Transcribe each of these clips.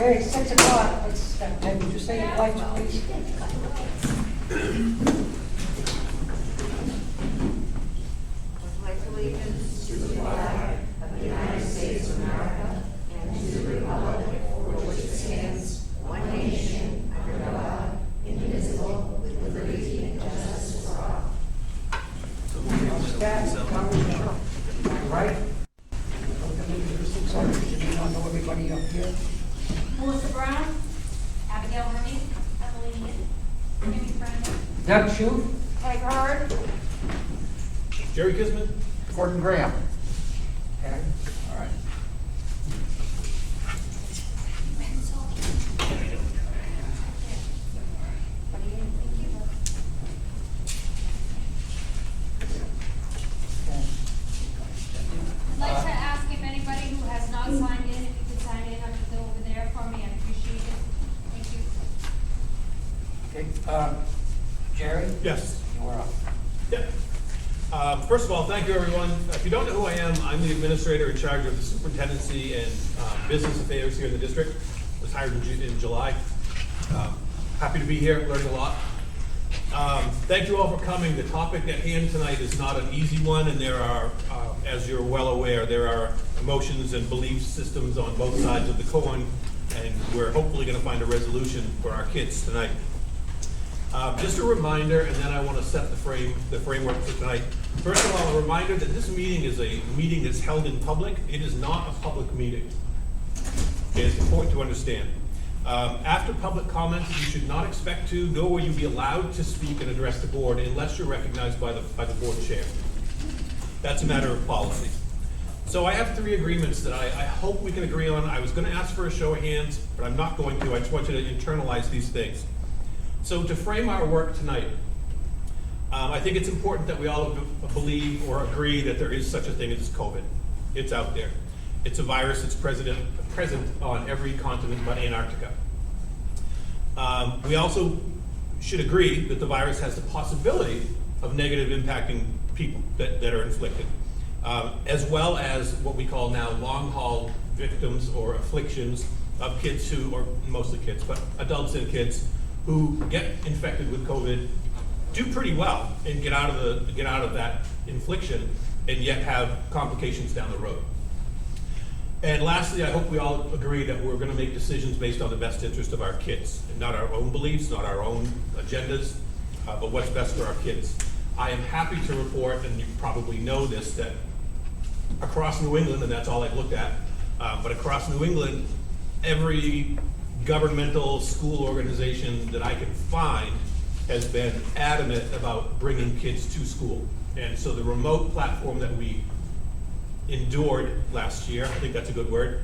Okay, 6 o'clock, let's, would you say your pledge, please? Pledge allegiance to the flag of the United States of America and to the republic for which it stands, one nation, under God, indivisible, with liberty and justice for all. Staff, right? Welcome into the 6 o'clock. Should we not know everybody up here? Melissa Brown, Abigail Hermes, Emily Ian, Amy Brandon, Doug Shue, Peg Hard, Jerry Kisman? Gordon Graham. Okay, all right. I'd like to ask if anybody who has not signed in, if you could sign in over there for me, I'd appreciate it. Thank you. Okay, Jerry? Yes. You are up. Yep. First of all, thank you, everyone. If you don't know who I am, I'm the administrator in charge of the superintendency and business affairs here in the district. I was hired in July. Happy to be here, learning a lot. Thank you all for coming. The topic at hand tonight is not an easy one, and there are, as you're well aware, there are emotions and belief systems on both sides of the coin, and we're hopefully going to find a resolution for our kids tonight. Just a reminder, and then I want to set the framework for tonight. First of all, a reminder that this meeting is a meeting that's held in public. It is not a public meeting. It is important to understand. After public comments, you should not expect to, nor will you be allowed to speak and address the board unless you're recognized by the board chair. That's a matter of policy. So I have 3 agreements that I hope we can agree on. I was going to ask for a show of hands, but I'm not going to. I just want you to internalize these things. So to frame our work tonight, I think it's important that we all believe or agree that there is such a thing as COVID. It's out there. It's a virus that's present on every continent but Antarctica. We also should agree that the virus has the possibility of negative impacting people that are inflicted, as well as what we call now long-haul victims or afflictions of kids who, or mostly kids, but adults and kids who get infected with COVID, do pretty well and get out of that infliction, and yet have complications down the road. And lastly, I hope we all agree that we're going to make decisions based on the best interest of our kids, and not our own beliefs, not our own agendas, but what's best for our kids. I am happy to report, and you probably know this, that across New England, and that's all I've looked at, but across New England, every governmental school organization that I can find has been adamant about bringing kids to school. And so the remote platform that we endured last year, I think that's a good word,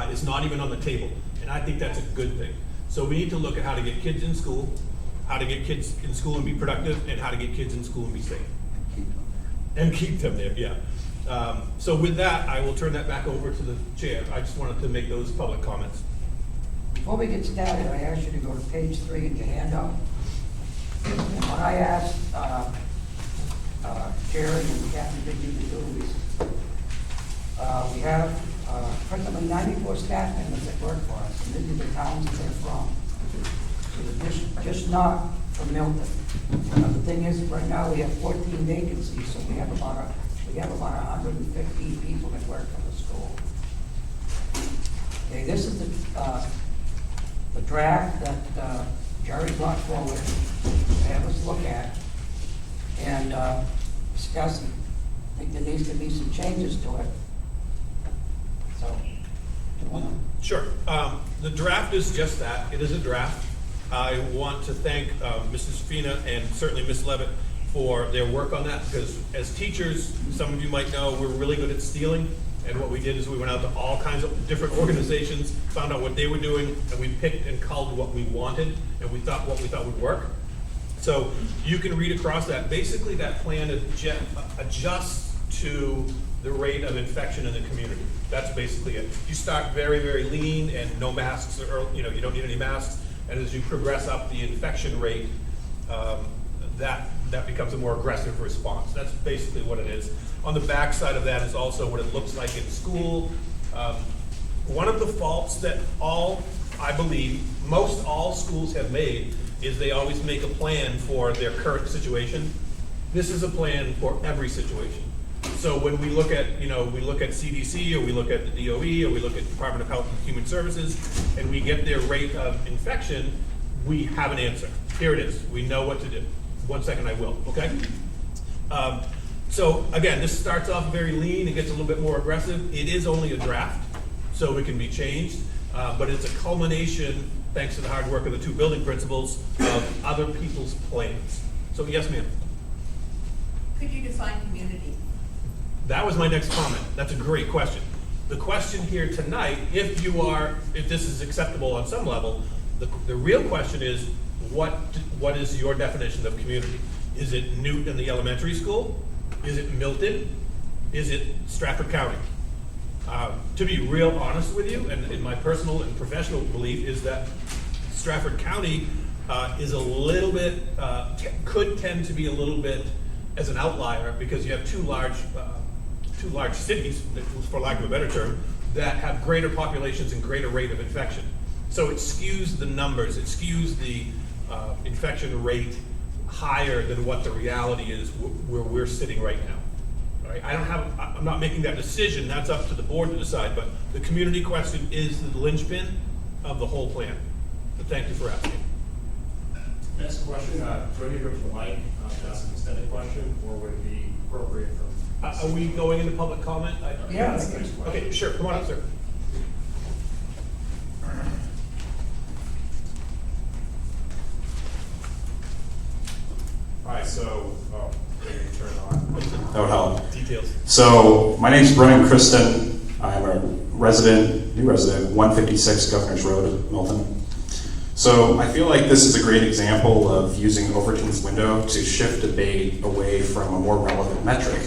is not even on the table. And I think that's a good thing. So we need to look at how to get kids in school, how to get kids in school and be productive, and how to get kids in school and be safe. And keep them there, yeah. So with that, I will turn that back over to the chair. I just wanted to make those public comments. Before we get started, I ask you to go to page 3 in your handout. And what I asked Jerry and Captain Biggie to do is, we have presently 94 staff members that work for us, and these are the towns that they're from. So they're just not from Milton. The thing is, right now we have 14 vacancies, so we have about 150 people that work for the school. Okay, this is the draft that Jerry brought forward to have us look at and discuss. I think there needs to be some changes to it. So, Sure. The draft is just that. It is a draft. I want to thank Mrs. Fina and certainly Ms. Levitt for their work on that, because as teachers, some of you might know, we're really good at stealing. And what we did is we went out to all kinds of different organizations, found out what they were doing, and we picked and culled what we wanted, and what we thought would work. So you can read across that. Basically, that plan adjusts to the rate of infection in the community. That's basically it. You start very, very lean and no masks, or you don't need any masks. And as you progress up the infection rate, that becomes a more aggressive response. That's basically what it is. On the back side of that is also what it looks like in school. one of the faults that I believe, most all schools have made is they always make a plan for their current situation. This is a plan for every situation. So when we look at, we look at CDC, or we look at the DOE, or we look at Department of Health and Human Services, and we get their rate of infection, we have an answer. Here it is. We know what to do. 1 second, I will, okay? So again, this starts off very lean. It gets a little bit more aggressive. It is only a draft, so it can be changed, but it's a culmination, thanks to the hard work of the two building principals, of other people's plans. So yes, ma'am. Could you define community? That was my next comment. That's a great question. The question here tonight, if this is acceptable on some level, the real question is, what is your definition of community? Is it Newton and the elementary school? Is it Milton? Is it Stratford County? To be real honest with you, and in my personal and professional belief, is that Stratford County is a little bit, could tend to be a little bit as an outlier, because you have two large cities, for lack of a better term, that have greater populations and greater rate of infection. So it skews the numbers, it skews the infection rate higher than what the reality is where we're sitting right now. All right? I'm not making that decision, that's up to the board to decide, but the community question is the linchpin of the whole plan. So thank you for asking. Next question, do I need to go to the mic to ask an extended question, or would it be appropriate from? Are we going into public comment? Yeah. Okay, sure, come on up, sir. All right, so, maybe turn it on. That would help. Details. So, my name's Brennan Kristen. I'm a new resident, 156 Governor's Road, Milton. So, I feel like this is a great example of using Overton's window to shift debate away from a more relevant metric,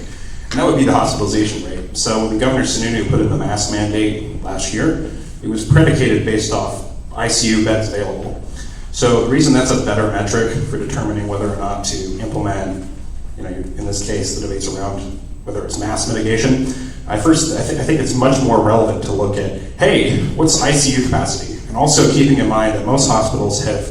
and that would be the hospitalization rate. So, when Governor Sununu put in the mask mandate last year, it was predicated based off ICU beds available. So the reason that's a better metric for determining whether or not to implement, in this case, the debates around whether it's mask mitigation, I think it's much more relevant to look at, hey, what's ICU capacity? And also keeping in mind that most hospitals have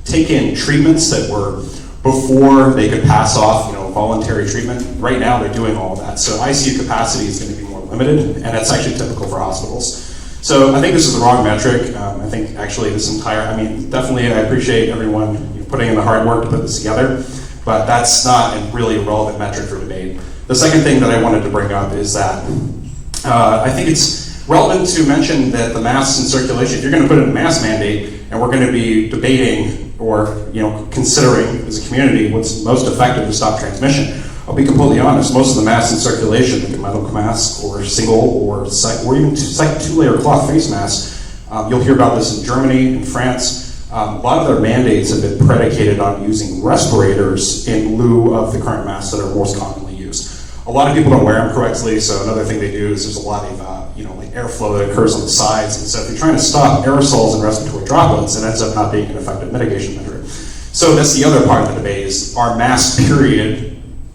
taken treatments that were before they could pass off, voluntary treatment. Right now they're doing all of that. So ICU capacity is going to be more limited, and that's actually typical for hospitals. So I think this is the wrong metric. I think actually definitely I appreciate everyone putting in the hard work to put this together, but that's not really a relevant metric for debate. The second thing that I wanted to bring up is that I think it's relevant to mention that the masks in circulation, if you're going to put in a mask mandate and we're going to be debating or considering as a community what's most effective to stop transmission, I'll be completely honest, most of the masks in circulation, like a medical mask or single or even two-layer cloth face masks, you'll hear about this in Germany, in France. A lot of their mandates have been predicated on using respirators in lieu of the current masks that are most commonly used. A lot of people don't wear them correctly, so another thing they do is there's a lot of like airflow that occurs on the sides, and so if you're trying to stop aerosols and respiratory droplets, it ends up not being an effective mitigation measure. So that's the other part of the debate is, are masks period,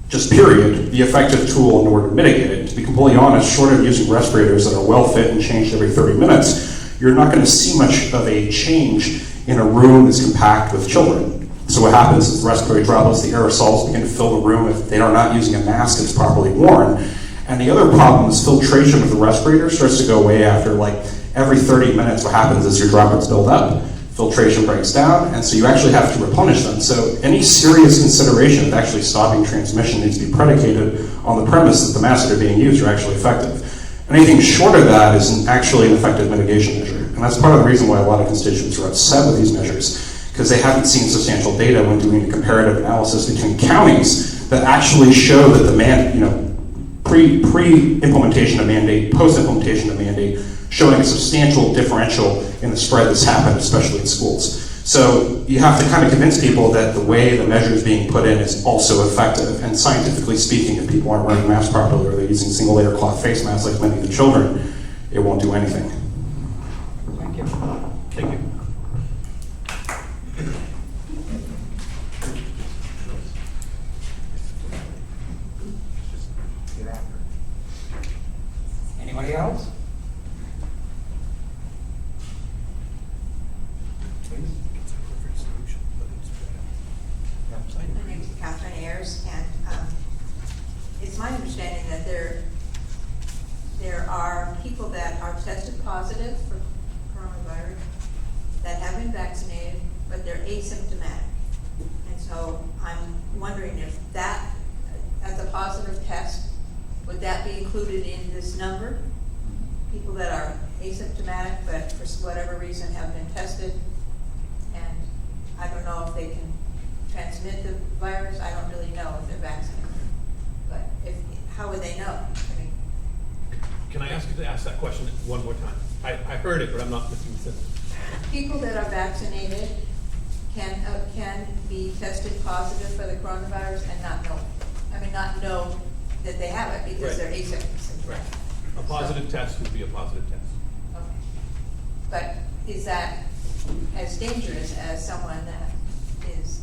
the effective tool in order to mitigate it? To be completely honest, short of using respirators that are well fit and changed every 30 minutes, you're not going to see much of a change in a room that's compact with children. So what happens is respiratory droplets, the aerosols begin to fill the room if they are not using a mask that's properly worn. And the other problem is filtration of the respirator starts to go away after every 30 minutes. What happens is your droplets build up, filtration breaks down, and so you actually have to replenish them. So any serious consideration of actually stopping transmission needs to be predicated on the premise that the masks that are being used are actually effective. Anything short of that isn't actually an effective mitigation measure. And that's part of the reason why a lot of constituents are upset with these measures, because they haven't seen substantial data when doing a comparative analysis between counties that actually show that the pre-implementation of mandate, post-implementation of mandate, showing a substantial differential in the spread that's happened, especially in schools. So you have to kind of convince people that the way the measure is being put in is also effective. And scientifically speaking, if people aren't wearing masks properly or they're using single-layer cloth face masks like many of the children, it won't do anything. Thank you. Thank you. Anybody else? tested positive for coronavirus that have been vaccinated, but they're asymptomatic. And so I'm wondering if that, as a positive test, would that be included in this number? People that are asymptomatic, but for whatever reason have been tested, and I don't know if they can transmit the virus. I don't really know if they're vaccinated. But how would they know? I mean, Can I ask you to ask that question one more time? I heard it, but I'm not listening to it. people that are vaccinated can be tested positive for the coronavirus and not know that they have it because Right. they're asymptomatic. A positive test would be a positive test. Okay. But is that as dangerous as someone that is,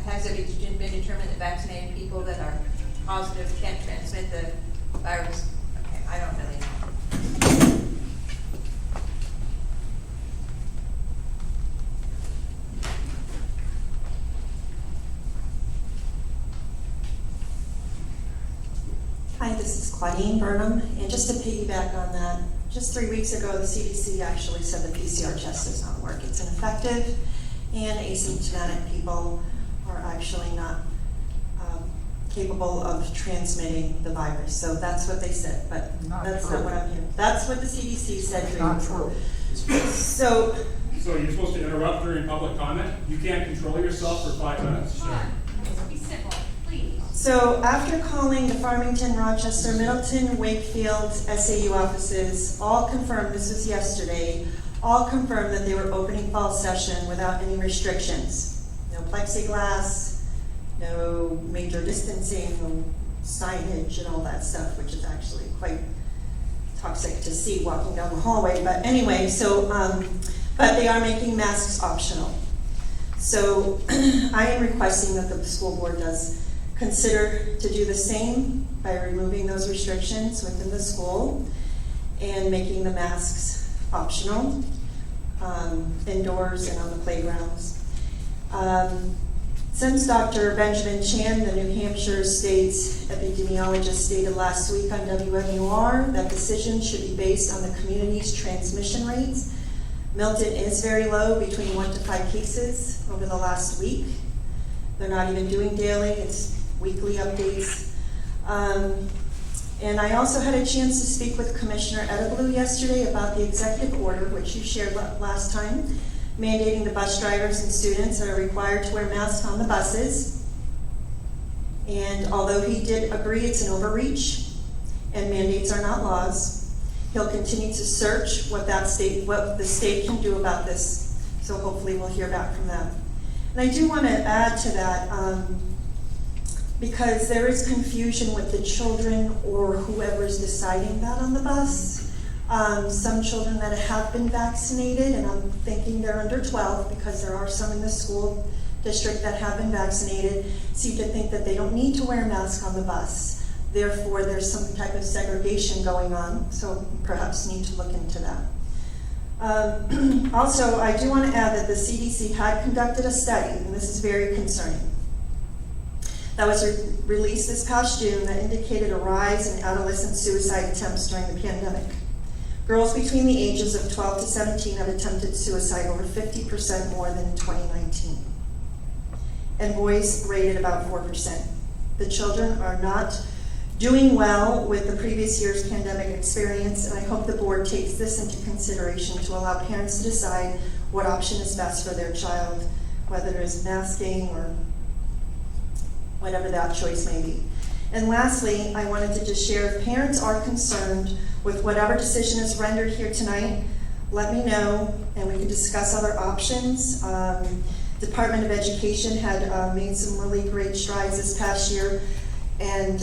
has it been determined that vaccinated people that are positive can't transmit the virus? Okay, I don't really know. Hi, this is Claudine Burnham, and just to piggyback on that, just 3 weeks ago, the CDC actually said the PCR test does not work. It's ineffective, and asymptomatic people are actually not capable of transmitting the virus. So that's what they said, but Not that's true. not what I'm hearing. That's what the CDC said 3 Not weeks ago. true. So, So you're supposed to interrupt during public comment? You can't control yourself for 5 minutes? Come on, let's be civil, please. So after calling the Farmington, Rochester, Middleton, Wakefield, SAU offices, all confirmed, this was yesterday, all confirmed that they were opening fall session without any restrictions. No plexiglass, no major distancing, no signage and all that stuff, which is actually quite toxic to see walking down the hallway. But anyway, so, but they are making masks optional. So I am requesting that the school board does consider to do the same by removing those restrictions within the school and making the masks optional indoors and on the playgrounds. Since Dr. Benjamin Chan, the New Hampshire state epidemiologist, stated last week on WMUR that decisions should be based on the community's transmission rates, Milton is very low, between 1 to 5 cases over the last week. They're not even doing daily, it's weekly updates. And I also had a chance to speak with Commissioner Edeblue yesterday about the executive order, which you shared last time, mandating the bus drivers and students that are required to wear masks on the buses. And although he did agree it's an overreach and mandates are not laws, he'll continue to search what the state can do about this. So hopefully we'll hear back from them. And I do want to add to that, because there is confusion with the children or whoever's deciding that on the bus. Some children that have been vaccinated, and I'm thinking they're under 12 because there are some in the school district that have been vaccinated, seem to think that they don't need to wear a mask on the bus. Therefore, there's some type of segregation going on, so perhaps need to look into that. Also, I do want to add that the CDC had conducted a study, and this is very concerning, that was released this past June that indicated a rise in adolescent suicide attempts during the pandemic. Girls between the ages of 12 to 17 have attempted suicide over 50% more than in 2019. And boys rated about 4%. The children are not doing well with the previous year's pandemic experience, and I hope the board takes this into consideration to allow parents to decide what option is best for their child, whether it is masking or whatever that choice may be. And lastly, I wanted to just share, if parents are concerned with whatever decision is rendered here tonight, let me know and we can discuss other options. Department of Education had made some really great strides this past year, and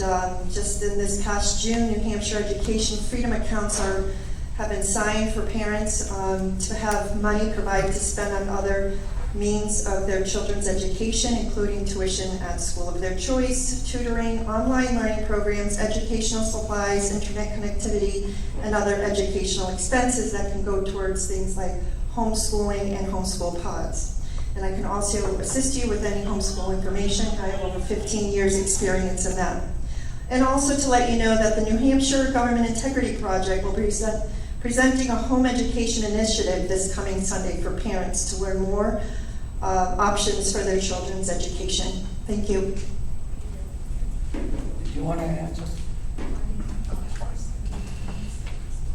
just in this past June, New Hampshire Education Freedom Accounts have been signed for parents to have money provided to spend on other means of their children's education, including tuition at school of their choice, tutoring, online learning programs, educational supplies, internet connectivity, and other educational expenses that can go towards things like homeschooling and homeschool pods. And I can also assist you with any homeschool information. I have over 15 years experience in that. And also to let you know that the New Hampshire Government Integrity Project will be presenting a home education initiative this coming Sunday for parents to learn more options for their children's education. Thank you. Did you want to answer?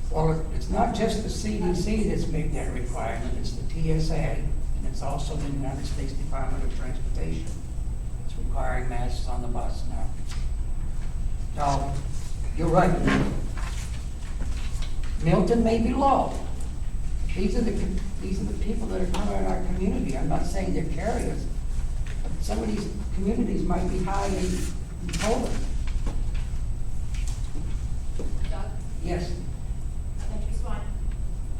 Well, it's not just the CDC that's made that requirement, it's the TSA, and it's also the United States Department of Transportation. It's requiring masks on the bus now. Now, you're right. Milton may be low. These are the people that are coming in our community. I'm not saying they're carriers, but some of these communities might be high in COVID. Doug, Yes. I'd like to respond.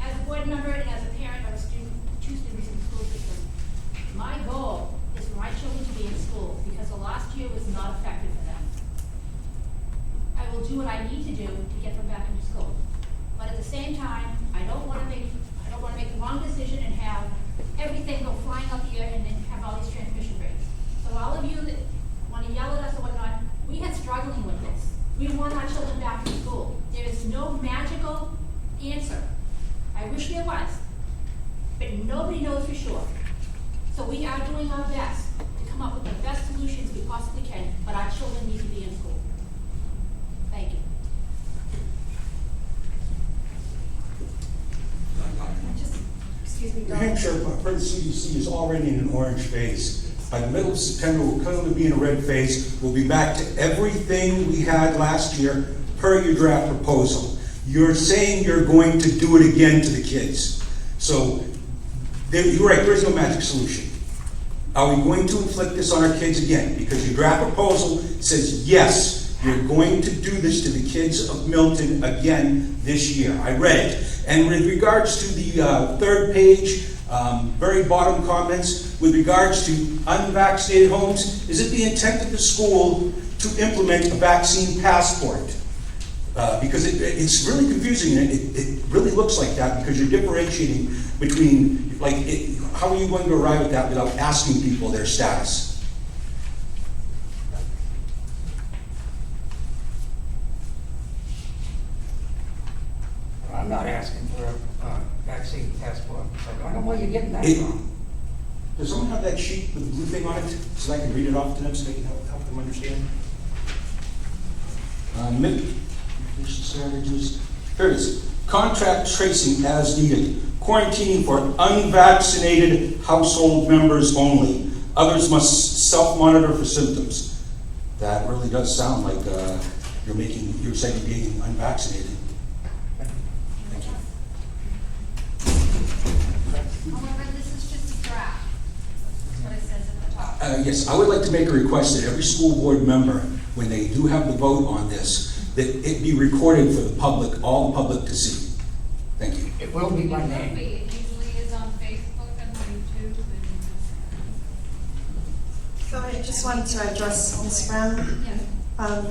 As a board member and as a parent of a student, 2 students in the school system, my goal is for my children to be in school because the last year was not effective for them. I will do what I need to do to get them back into school. But at the same time, I don't want to make the wrong decision and have everything go flying up here and then have all these transmission rates. So all of you that want to yell at us or whatnot, we had struggling with this. We want our children back in school. There is no magical answer. I wish there was, but nobody knows for sure. So we are doing our best to come up with the best solutions we possibly can, but our children need to be in school. Thank you. Excuse me, New Hampshire, per the CDC, is already in an orange phase. By the middle of September, we'll clearly be in a red phase. We'll be back to everything we had last year per your draft proposal. You're saying you're going to do it again to the kids. So, you're right, there is no magic solution. Are we going to inflict this on our kids again? Because your draft proposal says, yes, you're going to do this to the kids of Milton again this year. I read it. And with regards to the third page, very bottom comments, with regards to unvaccinated homes, is it the intent of the school to implement a vaccine passport? Because it's really confusing, and it really looks like that because you're differentiating between, how are you going to arrive at that without asking people their status? I'm not asking for a vaccine passport, so I don't know where you're getting that It- from. Does someone have that sheet with the blue thing on it, so I can read it off to them, so they can help them understand? Mitigation strategies. Here it is. Contract tracing as needed. Quarantining for unvaccinated household members only. Others must self-monitor for symptoms. That really does sound like you're segregating unvaccinated. Thank you. However, this is just a draft. That's what it says at the top. Yes, I would like to make a request that every school board member, when they do have the vote on this, that it be recorded for the public, all the public to see. Thank you. It will be my It will name. be. It usually is on Facebook and YouTube and. So I just wanted to address Ms. Brown. Yeah.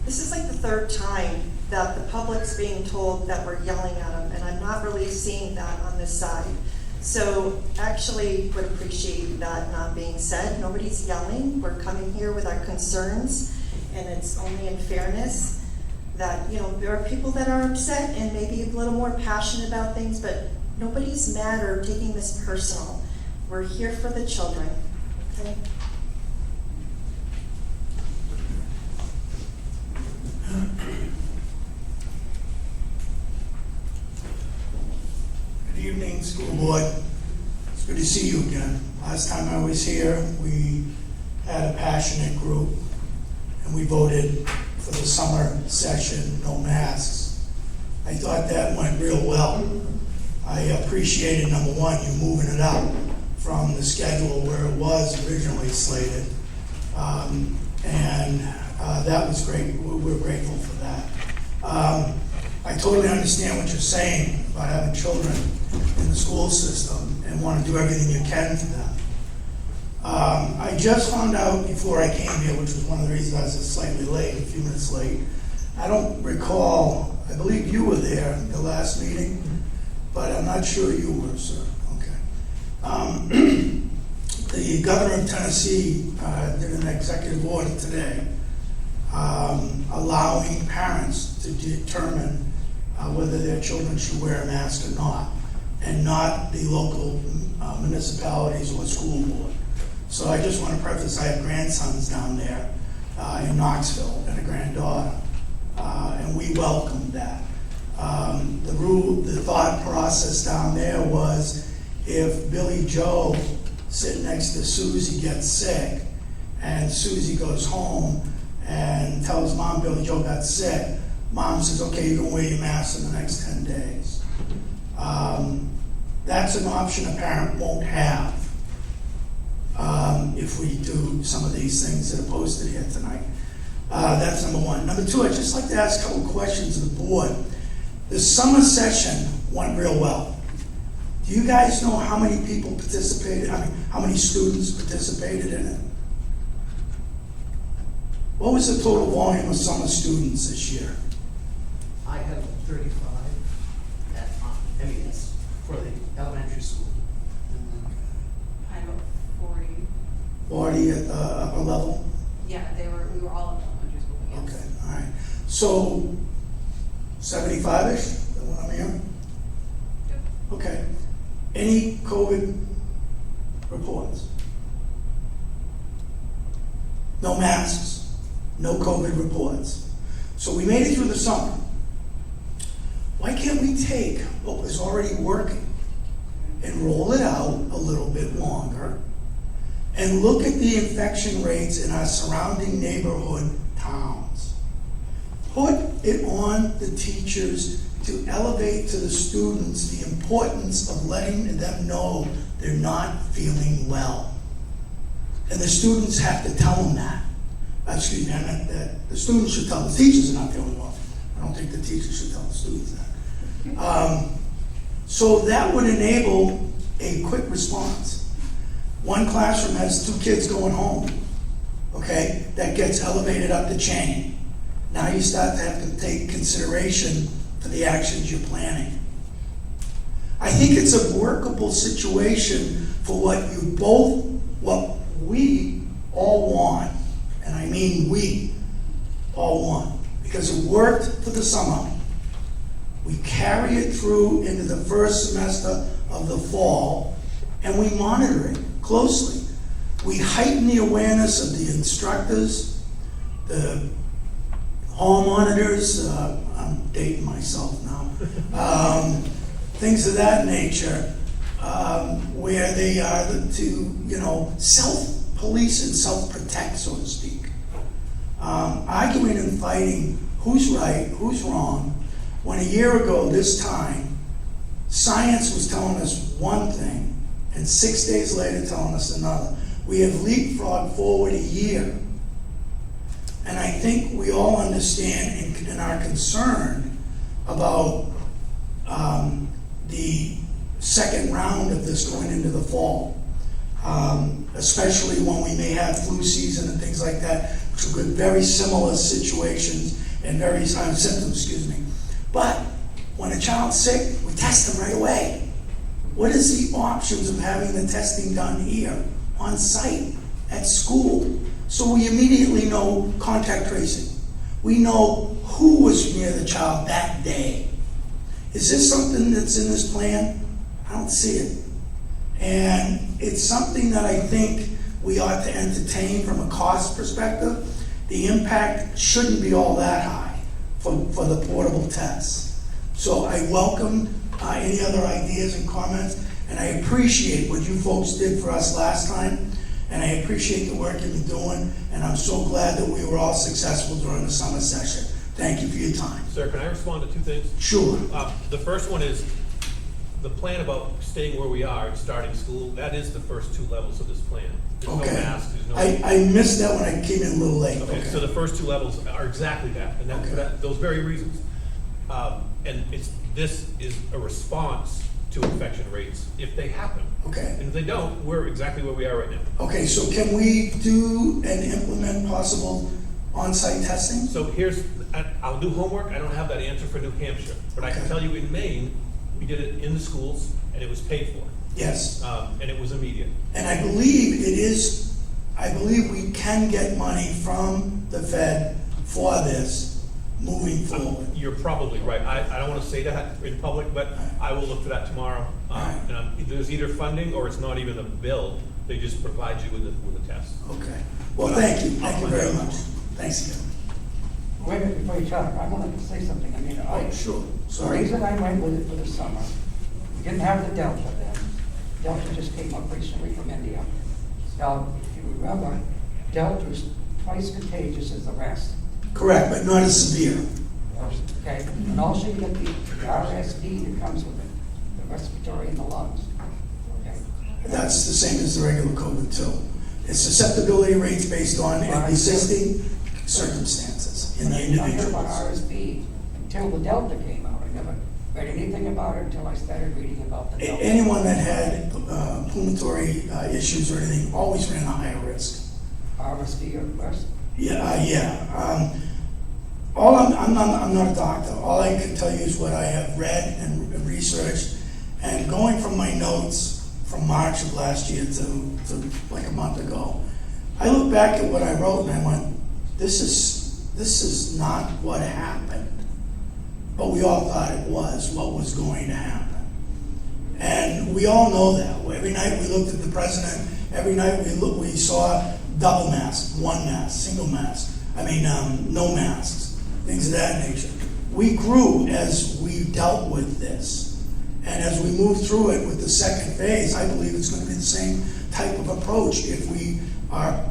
This is like the third time that the public's being told that we're yelling at them, and I'm not really seeing that on this side. So actually would appreciate that not being said. Nobody's yelling. We're coming here with our concerns, and it's only in fairness that, there are people that are upset and maybe a little more passionate about things, but nobody's mad or taking this personal. We're here for the children, okay? Good evening, school board. It's good to see you again. Last time I was here, we had a passionate group, and we voted for the summer session, no masks. I thought that went real well. I appreciated, number one, you moving it up from the schedule where it was originally slated. That was great. We're grateful for that. I totally understand what you're saying about having children in the school system and want to do everything you can for them. I just found out before I came here, which was one of the reasons I was slightly late, a few minutes late. I don't recall, I believe you were there at the last meeting, but I'm not sure you were, sir. Okay. The governor of Tennessee did an executive order today allowing parents to determine whether their children should wear a mask or not, and not the local municipalities or school board. So I just want to preface, I have grandsons down there in Knoxville and a granddaughter, and we welcomed that. The thought process down there was, if Billy Joe sitting next to Susie gets sick, and Susie goes home and tells Mom Billy Joe got sick, Mom says, okay, you can wear your mask in the next 10 days. That's an option a parent won't have if we do some of these things that are posted here tonight. That's number one. Number two, I'd just like to ask a couple questions of the board. The summer session went real well. Do you guys know how many people participated? I mean, how many students participated in it? What was the total volume of summer students this year? I have 35 at MES for the elementary school. I have 40. 40 at the upper level? Yeah, we were all in elementary school, yes. Okay, all right. So 75-ish, is that what I'm hearing? Yep. Okay. Any COVID reports? No masks, no COVID reports. So we made it through the summer. Why can't we take what was already working and roll it out a little bit longer and look at the infection rates in our surrounding neighborhood towns? Put it on the teachers to elevate to the students the importance of letting them know they're not feeling well. And the students have to tell them that. Excuse me, I meant that the students should tell the teachers they're not feeling well. I don't think the teachers should tell the students that. So that would enable a quick response. One classroom has 2 kids going home, okay? That gets elevated up the chain. Now you start to have to take consideration for the actions you're planning. I think it's a workable situation for what we all want, and I mean we all want, because it worked for the summer. We carry it through into the first semester of the fall, and we monitor it closely. We heighten the awareness of the instructors, the hall monitors, I'm dating myself now, things of that nature, where they are to, self-police and self-protect, so to speak. Arguing and fighting who's right, who's wrong, when a year ago this time, science was telling us one thing, and 6 days later telling us another. We have leapfrogged forward a year. And I think we all understand and are concerned about the second round of this going into the fall, especially when we may have flu season and things like that, which are very similar situations and very symptoms, But when a child's sick, we test them right away. What is the options of having the testing done here, on site, at school? So we immediately know contact tracing. We know who was near the child that day. Is this something that's in this plan? I don't see it. And it's something that I think we ought to entertain from a cost perspective. The impact shouldn't be all that high for the portable tests. So I welcome any other ideas and comments, and I appreciate what you folks did for us last time. And I appreciate the work you've been doing, and I'm so glad that we were all successful during the summer session. Thank you for your time. Sir, can I respond to 2 things? Sure. The first one is the plan about staying where we are and starting school. That is the first 2 levels of this plan. There's Okay. no mask, there's no... I missed that when I came in a little late. Okay, so the first 2 levels are exactly that, and Okay. those very reasons. And this is a response to infection rates if they happen. Okay. And if they don't, we're exactly where we are right now. Okay, so can we do and implement possible on-site testing? So I'll do homework. I don't have that answer for New Hampshire, but I can Okay. tell you in Maine, we did it in the schools, and it was paid for. Yes. And it was immediate. And I believe we can get money from the Fed for this moving forward. You're probably right. I don't want to say that in public, but I will look for that tomorrow. Right. There's either funding or it's not even a bill. They just provide you with a test. Okay. Well, thank you very much. Thanks again. Wait a minute, before you talk, I wanted to say something. I mean, Oh, sure. the Sorry. reason I went with it for the summer, we didn't have the Delta then. Delta just came up recently from India. Now, if you remember, Delta is twice contagious as the rest. Correct, but not as severe. Okay, and also you get the RSD that comes with it, the respiratory in the lungs. Okay, That's the same as the regular COVID too. It's susceptibility rates based on existing circumstances in the I didn't hear about individuals. RSV until the Delta came out. I never read anything about it until I started reading about the Delta. Anyone that had pulmonary issues or anything always ran a higher risk. RSV or rest? Yeah. I'm not a doctor. All I can tell you is what I have read and researched. And going from my notes from March of last year to like a month ago, I look back at what I wrote and I went, this is not what happened. But we all thought it was what was going to happen. And we all know that. Every night we looked at the president, every night we saw double masks, one mask, single mask, no masks, things of that nature. We grew as we dealt with this. And as we move through it with the second phase, I believe it's going to be the same type of approach. If we are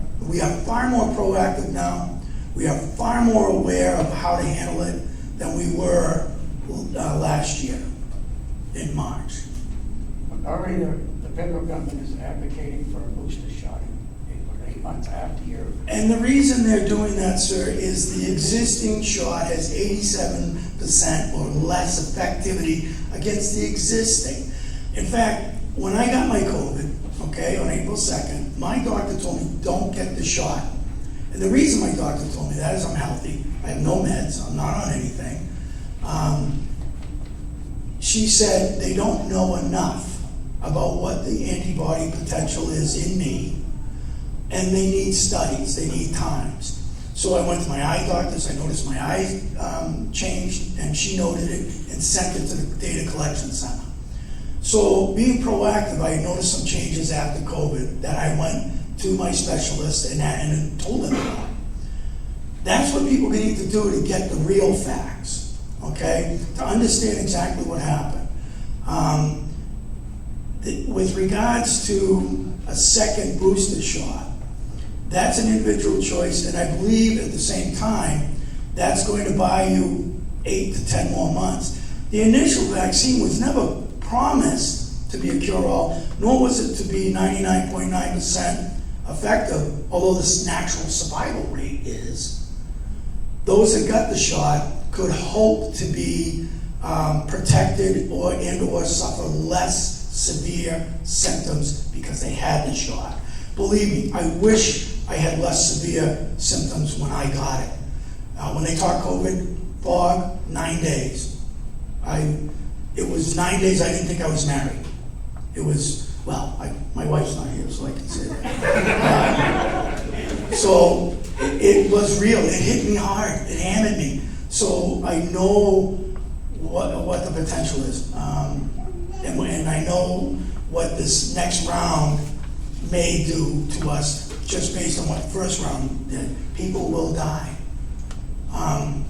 far more proactive now, we are far more aware of how to handle it than we were last year in March. Already the federal government is advocating for a booster shot in 8 months after you're. And the reason they're doing that, sir, is the existing shot has 87% or less effectivity against the existing. In fact, when I got my COVID, on April 2nd, my doctor told me, don't get the shot. And the reason my doctor told me that is I'm healthy. I have no meds. I'm not on anything. She said they don't know enough about what the antibody potential is in me, and they need studies, they need times. So I went to my eye doctors, I noticed my eye changed, and she noted it and sent it to the data collection center. So being proactive, I noticed some changes after COVID that I went to my specialist and told them about. That's what people need to do to get the real facts, okay? To understand exactly what happened. With regards to a second booster shot, that's an individual choice, and I believe at the same time, that's going to buy you 8 to 10 more months. The initial vaccine was never promised to be a cure-all, nor was it to be 99.9% effective, although this natural survival rate is. Those that got the shot could hope to be protected or suffer less severe symptoms because they had the shot. Believe me, I wish I had less severe symptoms when I got it. When they talk COVID, fog, 9 days. It was 9 days I didn't think I was married. It was, my wife's not here, so I can say that. So it was real. It hit me hard. It hammered me. So I know what the potential is. And I know what this next round may do to us just based on what the first round did. People will die.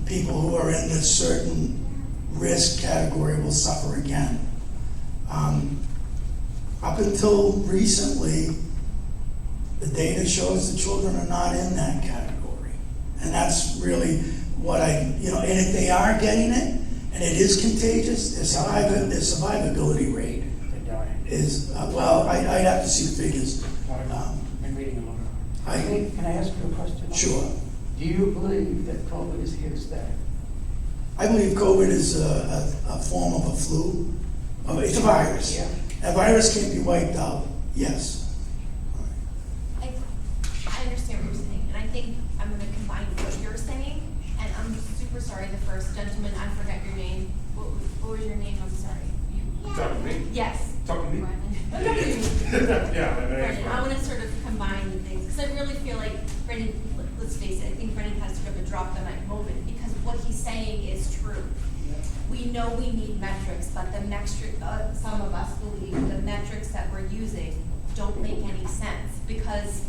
People who are in this certain risk category will suffer again. Up until recently, the data shows the children are not in that category. And that's really what and if they are getting it, and it is contagious, their survivability rate is, I'd have to see the figures. Been reading about it. Can I ask you a question? Sure. Do you believe that COVID is here to stay? I believe COVID is a form of a flu. It's a virus. Yeah. A virus can't be wiped out. Yes. I understand what you're saying, and I think I'm going to combine what you're saying, and I'm super sorry, the first gentleman, I forgot your name. What was your name? I'm sorry. Talking to me? Yes. Talking to me? Brennan. Yeah, my name's Brennan, I want to sort of combine the things, because I really feel like, Brennan, let's face it, I think Brennan has sort of a drop the mic moment, because what he's saying is true. We know we need metrics, but the metric, some of us believe the metrics that we're using don't make any sense, because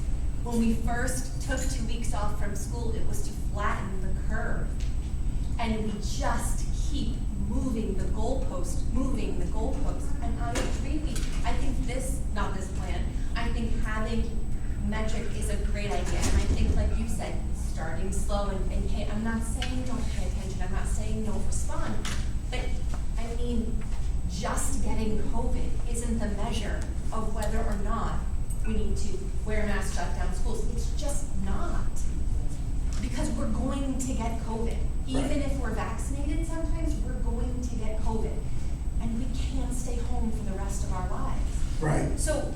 when we first took 2 weeks off from school, it was to flatten the curve. And we just keep moving the goalpost. And I agree, I think this, not this plan, I think having metric is a great idea. And I think, like you said, starting slow and pay, I'm not saying don't pay attention, I'm not saying don't respond, but I mean, just getting COVID isn't the measure of whether or not we need to wear masks, shut down schools. It's just not. Because we're going to get COVID. Even if we're vaccinated, sometimes we're going to get COVID. And we can't stay home for the rest of our lives. Right. So,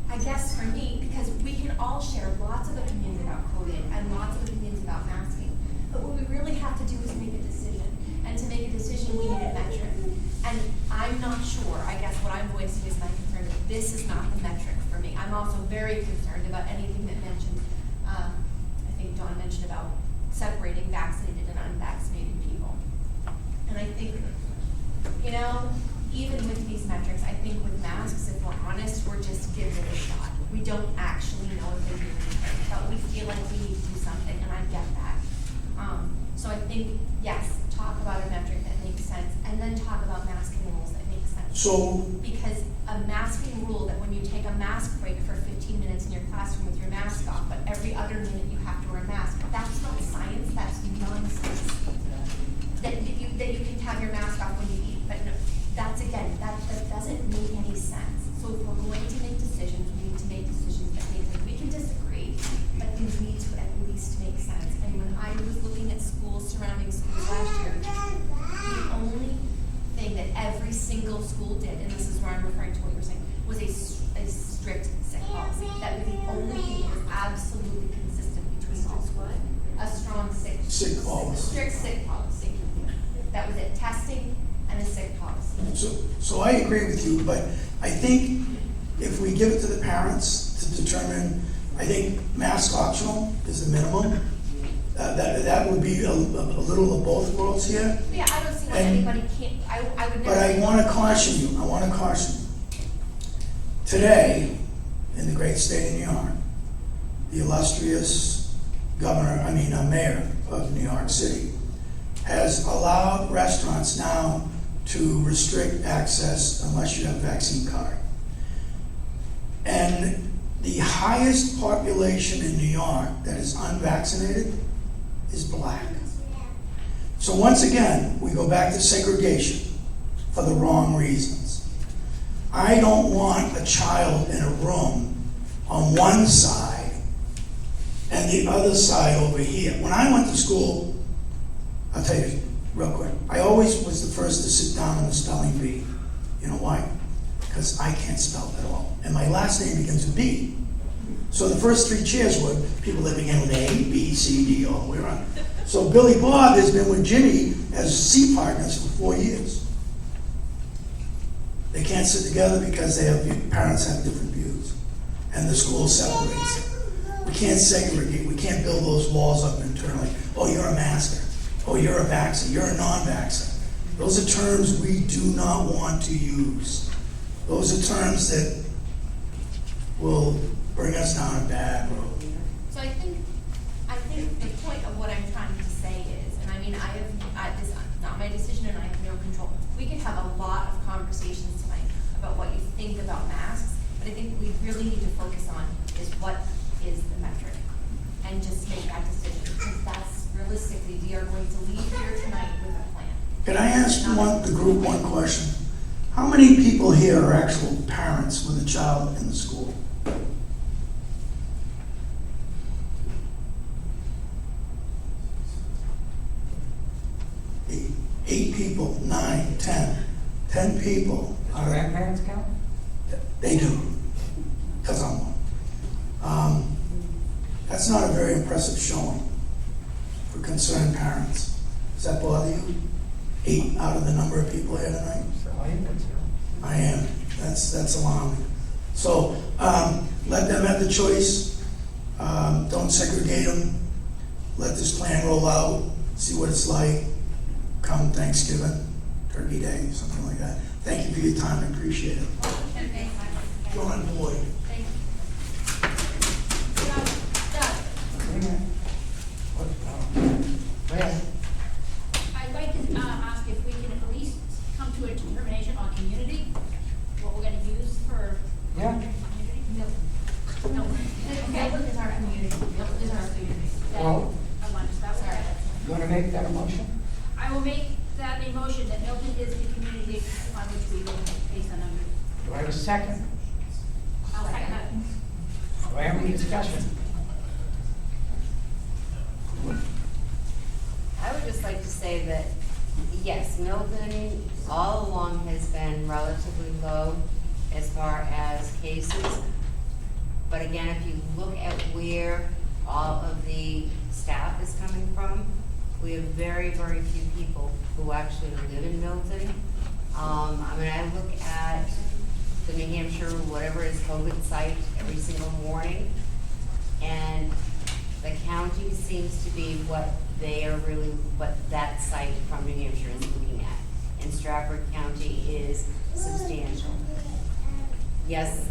I guess for me, because we can all share lots of opinions about COVID and lots of opinions about masking, but what we really have to do is make a decision. And to make a decision, we need a metric. And I'm not sure, I guess what I'm voicing is my concern that this is not the metric for me. I'm also very concerned about anything that mentioned, I think Dawn mentioned about separating vaccinated and unvaccinated people. And I think, you know, even with these metrics, I think with masks, if we're honest, we're just giving it a shot. We don't actually know if they're doing anything, but we feel like we need to do something, and I get that. So I think, yes, talk about a metric that makes sense, and then talk about masking rules that make sense. So, Because a masking rule that when you take a mask break for 15 minutes in your classroom with your mask off, but every other minute you have to wear a mask, that's not science, that's nonsense. That you can have your mask off when you eat, but no, that's again, that doesn't make any sense. So if we're going to make decisions, we need to make decisions that make sense. We can disagree, but things need to at least make sense. And when I was looking at schools, surrounding schools last year, the only thing that every single school did, and this is where I'm referring to what you're saying, was a strict sick policy. That was the only thing that was absolutely consistent between all schools. A strong sick policy. Strict sick policy. That was it, testing and a sick policy. So I agree with you, but I think if we give it to the parents to determine, I think mask optional is the minimum. That would be a little of both worlds here. Yeah, I don't see why And- anybody can't, I would never. But I want to caution you, Today, in the great state of New York, the illustrious mayor of New York City has allowed restaurants now to restrict access unless you have a vaccine card. And the highest population in New York that is unvaccinated is Black. So once again, we go back to segregation for the wrong reasons. I don't want a child in a room on one side and the other side over here. When I went to school, I'll tell you real quick, I always was the first to sit down in the spelling bee. You know why? Because I can't spell at all. And my last name begins with B. So the first 3 chairs were people that began with A, B, C, D, all the way around. So Billy Bob has been with Jimmy as C partners for 4 years. They can't sit together because parents have different views. And the school separates it. We can't segregate. We can't build those walls up internally. Oh, you're a masker. Oh, you're a vaxxer. You're a non-vaxxer. Those are terms we do not want to use. Those are terms that will bring us down a bad road. So I think the point of what I'm trying to say is, and I mean, this is not my decision and I have no control. We could have a lot of conversations tonight about what you think about masks, but I think we really need to focus on is what is the metric and just make that decision, because that's realistically, we are going to leave here tonight with a plan. Can I ask the group one question? How many people here are actual parents with a child in the school? Eight people, 9, 10 people. Does grandparents count? They do, because I'm one. That's not a very impressive showing for concerned parents. Does that bother you? 8 out of the number of people here tonight? I am. That's alarming. So let them have the choice. Don't segregate them. Let this plan roll out, see what it's like come Thanksgiving, Turkey Day, something like that. Thank you for your time, I appreciate it. Go on board. Go ahead. I'd like to ask if we can at least come to a determination on community, what we're gonna use for Yeah? community. No, Milton is our community. Milton is our community. Well- I want to start with that. You wanna make that a motion? I will make that a motion that Milton is the community on which we live based on numbers. Do I have a second? I'll second that. Do I have any discussion? I would just like to say that, yes, Milton all along has been relatively low as far as cases. But again, if you look at where all of the staff is coming from, we have very, very few people who actually live in Milton. I mean, I look at the New Hampshire, whatever is COVID site every single morning, and the county seems to be what they are really, what that site from New Hampshire is looking at. And Stratford County is substantial. Yes,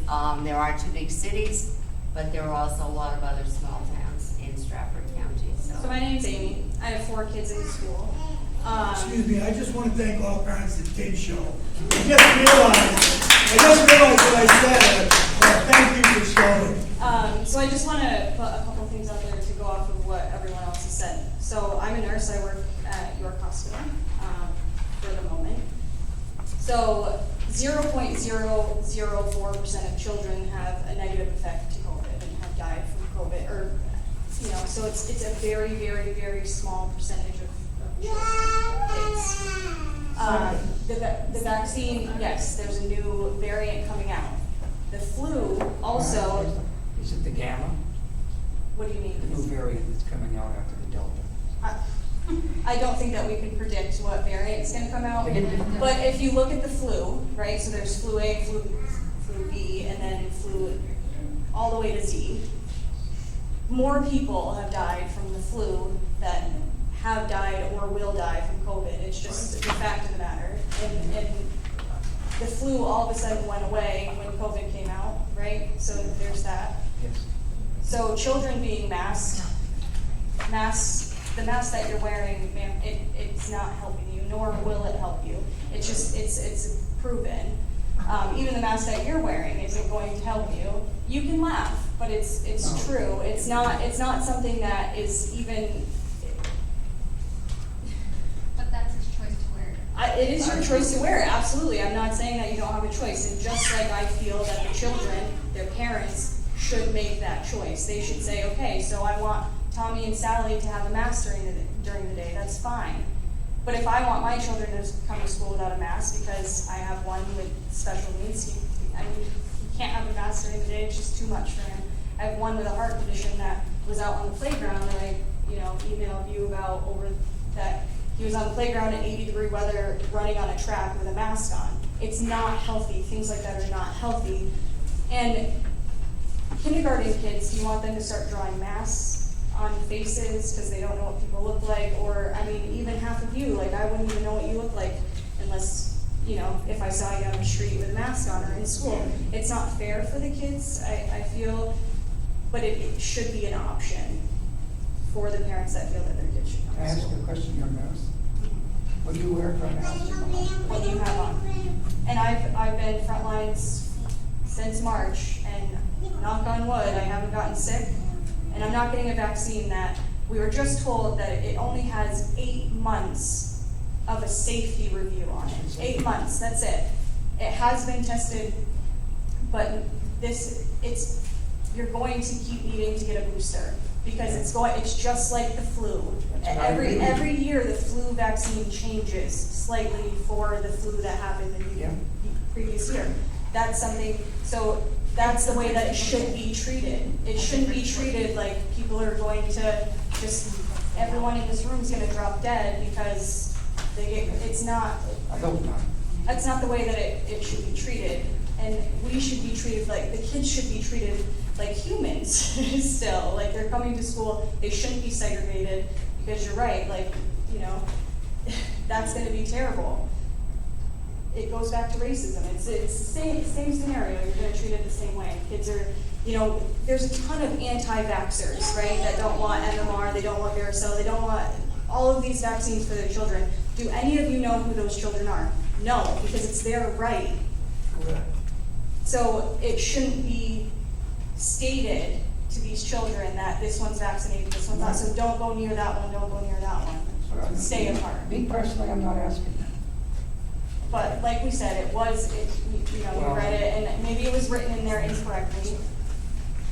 there are two big cities, but there are also a lot of other small towns in Stratford County, So my name's Amy. I have 4 kids in school. Excuse me, I just want to thank all parents that did show. I just realized what I said, thank you for showing. So I just want to put a couple things out there to go off of what everyone else has said. So I'm a nurse. I work at York Hospital for the moment. So 0.004% of children have a negative effect to COVID and have died from COVID, or so it's a very, very, very small percentage of kids. The vaccine, yes, there's a new variant coming out. The flu also. Is it the Gamma? What do you mean? The new variant that's coming out after the Delta. I don't think that we can predict what variant is going to come out. But if you look at the flu, right? So there's flu A, flu B, and then flu all the way to Z. More people have died from the flu than have died or will die from COVID. It's just the fact of the matter. And the flu all of a sudden went away when COVID came out, right? So there's that. Yes. So children being masked, the mask that you're wearing, ma'am, it's not helping you, nor will it help you. It's just, it's proven. Even the mask that you're wearing isn't going to help you. You can laugh, but it's true. It's not something that is even. But that's his choice to wear it. It is your choice to wear it, absolutely. I'm not saying that you don't have a choice. And just like I feel that the children, their parents, should make that choice. They should say, okay, so I want Tommy and Sally to have a mask during the day. That's fine. But if I want my children to come to school without a mask because I have one with special needs, he can't have a mask during the day. It's just too much for him. I have one with a heart condition that was out on the playground that I, emailed you about that he was on the playground in 80-degree weather running on a track with a mask on. It's not healthy. Things like that are not healthy. And kindergarten kids, do you want them to start drawing masks on faces because they don't know what people look like? Or, even half of you, I wouldn't even know what you look like unless, if I saw you on the street with a mask on or in school. It's not fair for the kids, I feel, but it should be an option for the parents that feel that their kids should come Can I to ask school. you a question, young nurse? What do you wear right now? What do you have on? And I've been front lines since March, and knock on wood, I haven't gotten sick, and I'm not getting a vaccine that we were just told that it only has 8 months of a safety review on it. 8 months, that's it. It has been tested, but you're going to keep needing to get a booster because it's just like the flu. Every year the flu vaccine changes slightly for the flu that happened in the previous year. That's something, so that's the way that it should be treated. It shouldn't be treated like people are going to everyone in this room is going to drop dead because it's not. I hope not. That's not the way that it should be treated. And we should be treated the kids should be treated like humans still. Like, they're coming to school, they shouldn't be segregated, because you're right, like, you know, that's gonna be terrible. It goes back to racism. It's the same scenario. You're gonna treat it the same way. Kids are, you know, there's a ton of anti-vaxxers, right, that don't want MMR, they don't want varicella, they don't want all of these vaccines for their children. Do any of you know who those children are? No, because it's their right. Correct. So it shouldn't be stated to these children that this one's vaccinated, this one's not, so don't go near that one, don't go near that one. Stay apart. Me personally, I'm not asking that. But like we said, it was, you know, we read it, and maybe it was written in there incorrectly.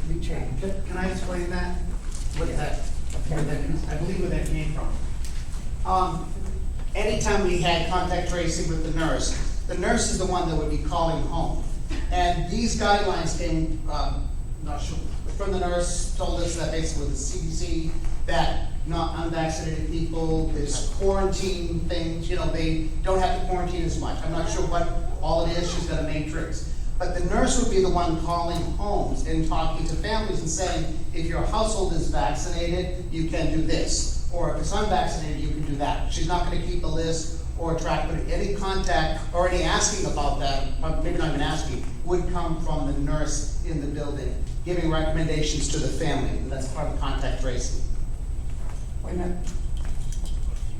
We changed. Can I explain that? What that, I believe where that came from. Anytime we had contact tracing with the nurse is the one that would be calling home. And these guidelines came, not sure, from the nurse, told us that basically with the CDC, that not unvaccinated people, there's quarantine things, you know, they don't have to quarantine as much. I'm not sure what all it is, she's got a matrix. But the nurse would be the one calling homes and talking to families and saying, if your household is vaccinated, you can do this. Or if it's unvaccinated, you can do that. She's not gonna keep a list or track, but any contact or any asking about that, maybe not even asking, would come from the nurse in the building, giving recommendations to the family. And that's part of contact tracing. Wait a minute.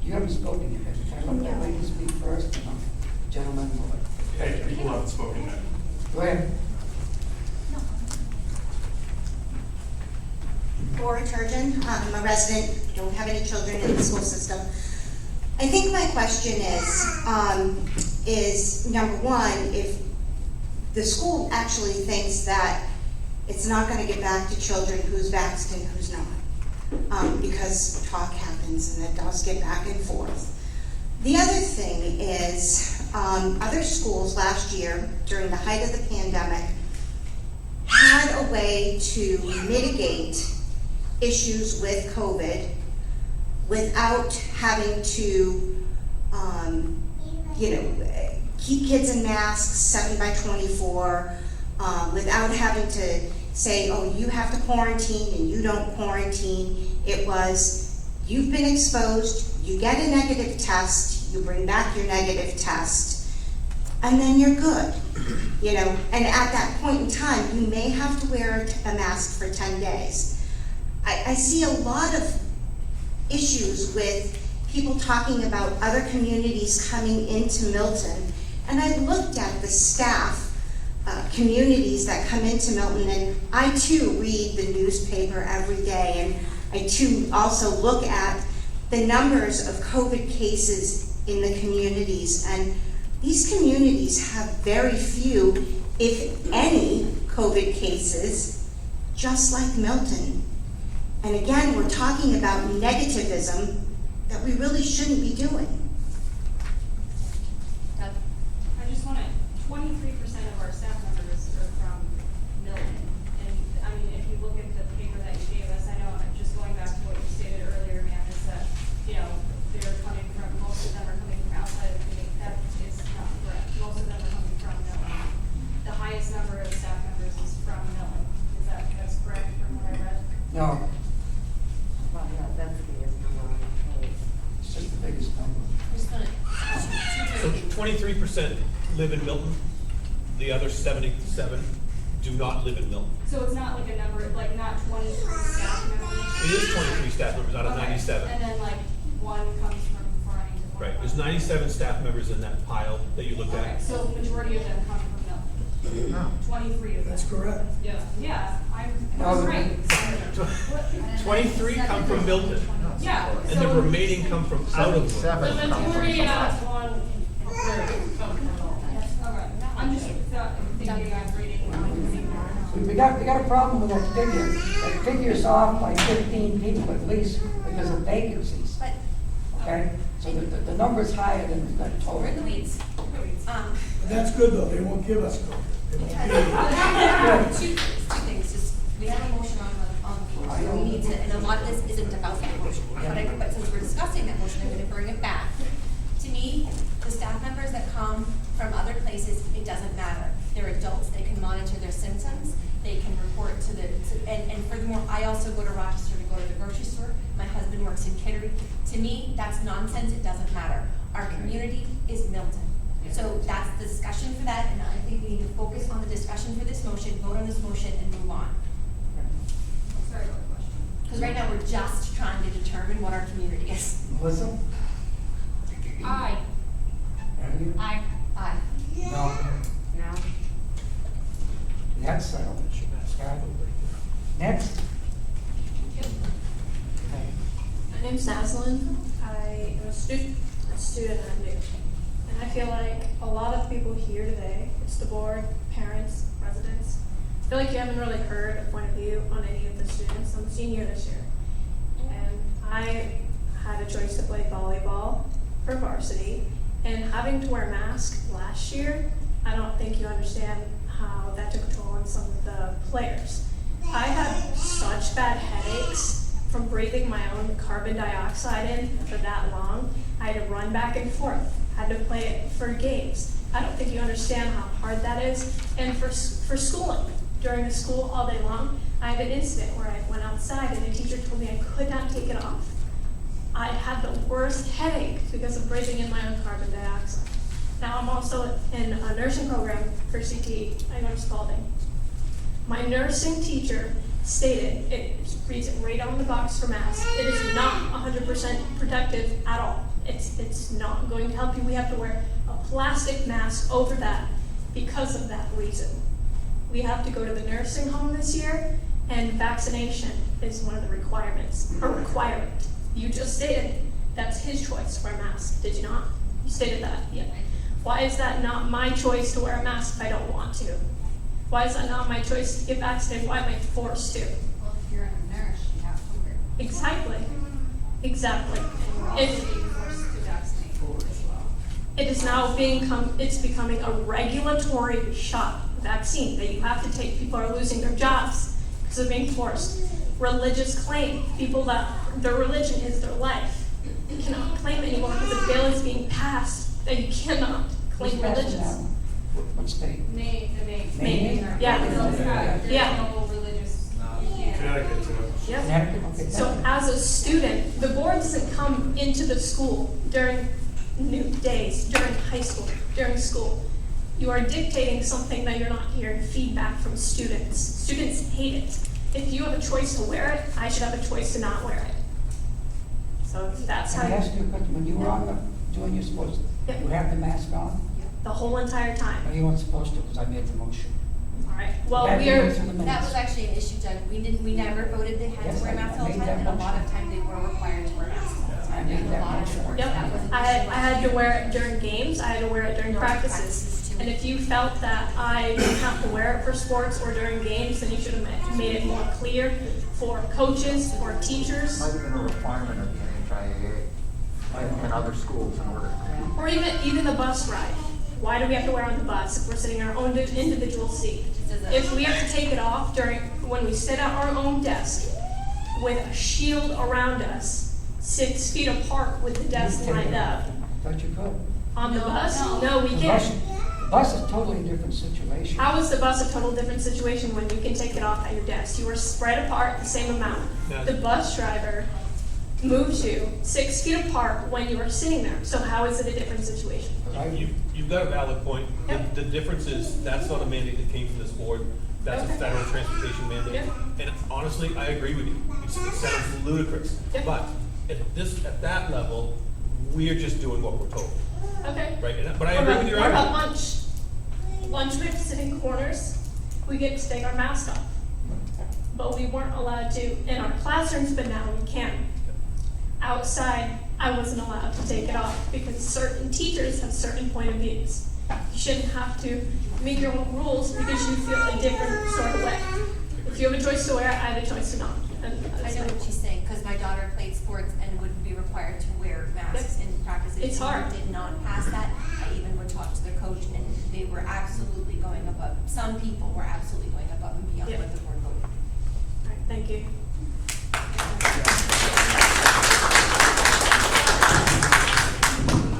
You haven't spoken yet. Can I let that lady speak first? No. Gentlemen, Hey, people haven't spoken yet. go ahead. Laura Turgeon, I'm a resident, don't have any children in the school system. I think my question is number one, if the school actually thinks that it's not gonna get back to children who's vaccinated and who's not, because talk happens and it does get back and forth. The other thing is, other schools last year, during the height of the pandemic, had a way to mitigate issues with COVID without having to, keep kids in masks 7/24, without having to say, oh, you have to quarantine and you don't quarantine. It was, you've been exposed, you get a negative test, you bring back your negative test, and then you're good. You know, and at that point in time, you may have to wear a mask for 10 days. I see a lot of issues with people talking about other communities coming into Milton, and I looked at the staff communities that come into Milton, and I too read the newspaper every day, and I too also look at the numbers of COVID cases in the communities, and these communities have very few, if any, COVID cases, just like Milton. And again, we're talking about negativism that we really shouldn't be doing. I just want to, 23% of our staff members are from Milton. And I mean, if you look at the paper that you gave us, I know, just going back to what you stated earlier, ma'am, is that, you know, they're coming from, most of them are coming from outside of the community. That is not correct. Most of them are coming from Milton. The highest number of staff members is from Milton. That's correct from what I read? No, Well, yeah, that's the biggest number on the page. it's just the biggest number. So 23% live in Milton, the other 77 do not live in Milton. So it's not like a number, like not 23 staff members? It is 23 staff members out of Okay. 97. And then like one comes from Farmington. one Right, there's comes- 97 staff members in that pile that you looked Okay, at. so the majority of them come from Milton? No. 23 of them? That's correct. Yeah, I No, was the- right. 23 come from Milton, Yeah, and the so remaining come from out of Milton. the majority of one, all right, I'm just thinking I'm reading wrong. We got a problem with that figure. That figure's off by 15 people at least because of vacancies, But okay? So the number's higher than the total. we're in the weeds. But that's good though, they won't give us COVID. They won't give Two things, just, we have a motion on the floor, so we need to, and a lot of this isn't about that motion. But since we're discussing that motion, I'm gonna bring it back. To me, the staff members that come from other places, it doesn't matter. They're adults, they can monitor their symptoms, they can report to the To me, that's nonsense, it doesn't matter. Our community is Milton. So that's the discussion for that, and I think we need to focus on the discussion for this motion, vote on this motion, and move on. Sorry about the question. Because right now, we're just trying to determine what our community is. Melissa? Aye. Have you? Aye. Aye. No. No? That's settled. Scott? Next? Okay. My name's Naslin. I am a student at New. And I feel like a lot of people here today, it's the board, parents, residents, I feel like you haven't really heard a point of view on any of the students. I'm a senior this year. And I had a choice to play volleyball for varsity. And having to wear a mask last year, I don't think you understand how that took a toll on some of the players. I had such bad headaches from breathing my own carbon dioxide in for that long. I had to run back and forth, had to play it for games. I don't think you understand how hard that is. And for schooling, during the school all day long, I had an incident where I went outside and a teacher told me I could not take it off. I had the worst headache because of breathing in my own carbon dioxide. Now I'm also in a nursing program for CTE. I go to Spalding. My nursing teacher stated, it reads it right on the box for masks, it is not 100% protective at all. It's not going to help you. We have to wear a plastic mask over that because of that reason. We have to go to the nursing home this year, and vaccination is one of the requirements, a requirement. You just stated that's his choice to wear a mask, did you not? You stated that, yeah. Why is that not my choice to wear a mask if I don't want to? Why is that not my choice to get vaccinated? Why am I forced to? Well, if you're a nurse, you have to wear. Exactly. Exactly. Being forced to vaccinate as well. It is now it's becoming a regulatory shot vaccine that you have to take. People are losing their jobs because of being forced. Religious claim, people that their religion is their life. You cannot claim anymore because a bill is being passed that you cannot claim Who's passing religious. that one? What state? Maine. Maine? Yeah. There's Yeah. no religious, you can't. Connecticut too. Yep. Connecticut? Okay, So thank you. as a student, the board doesn't come into the school during new days, during high school, during school. You are dictating something that you're not hearing feedback from students. Students hate it. If you have a choice to wear it, I should have a choice to not wear it. So that's how Can I ask you a question? When you were doing your sports, Yep. you have the mask on? the whole entire time. Or you weren't supposed to because I made the motion? All right. Well, Back we are. into the That minutes. was actually an issue, Doug. We never voted they had Yes, to wear I masks all the made time, that and a lot motion. of time they were required to wear masks all the I time. made And that a lot of motion. sports, Yep. that was an I issue had last to year. wear it during games. I had to wear it during During practices. practices, too. And if you felt that I didn't have to wear it for sports or during games, then you should have made it more clear for coaches or teachers, Might have been a requirement of the NHIAA and other schools in order. or even the bus ride. Why do we have to wear it on the bus if we're sitting in our own individual seat? If we have to take it off when we sit at our own desk with a shield around us, 6 feet apart with the desk You lined take it up, off. I thought you could. on the bus? No, we The can't. bus is totally different situation. How is the bus a total different situation when you can take it off at your desk? You are spread apart the same amount. Yeah. The bus driver moves you 6 feet apart when you are sitting there. So how is it a different situation? You've got a valid point. Yep. The difference is, that's not a mandate that came from this board. That's a Okay. federal transportation mandate. Yep. And honestly, I agree with you. It sounds ludicrous. Yep. But at that level, we are just doing what we're told, Okay. right? But I agree with your What about argument. lunch? Lunch, we have to sit in corners. We get to take our mask off. But we weren't allowed to in our classrooms, but now we can. Outside, I wasn't allowed to take it off because certain teachers have certain point of views. You shouldn't have to make your own rules because you feel a different sort of way. If you have a choice to wear it, I have a choice to not. And I that's know fine. what she's saying, because my daughter played sports and would be required to wear masks in practices. It's hard. Did not pass that. I even would talk to the coach, and they were absolutely going above, some people were absolutely going above and beyond Yeah. what the board voted. All right, thank you.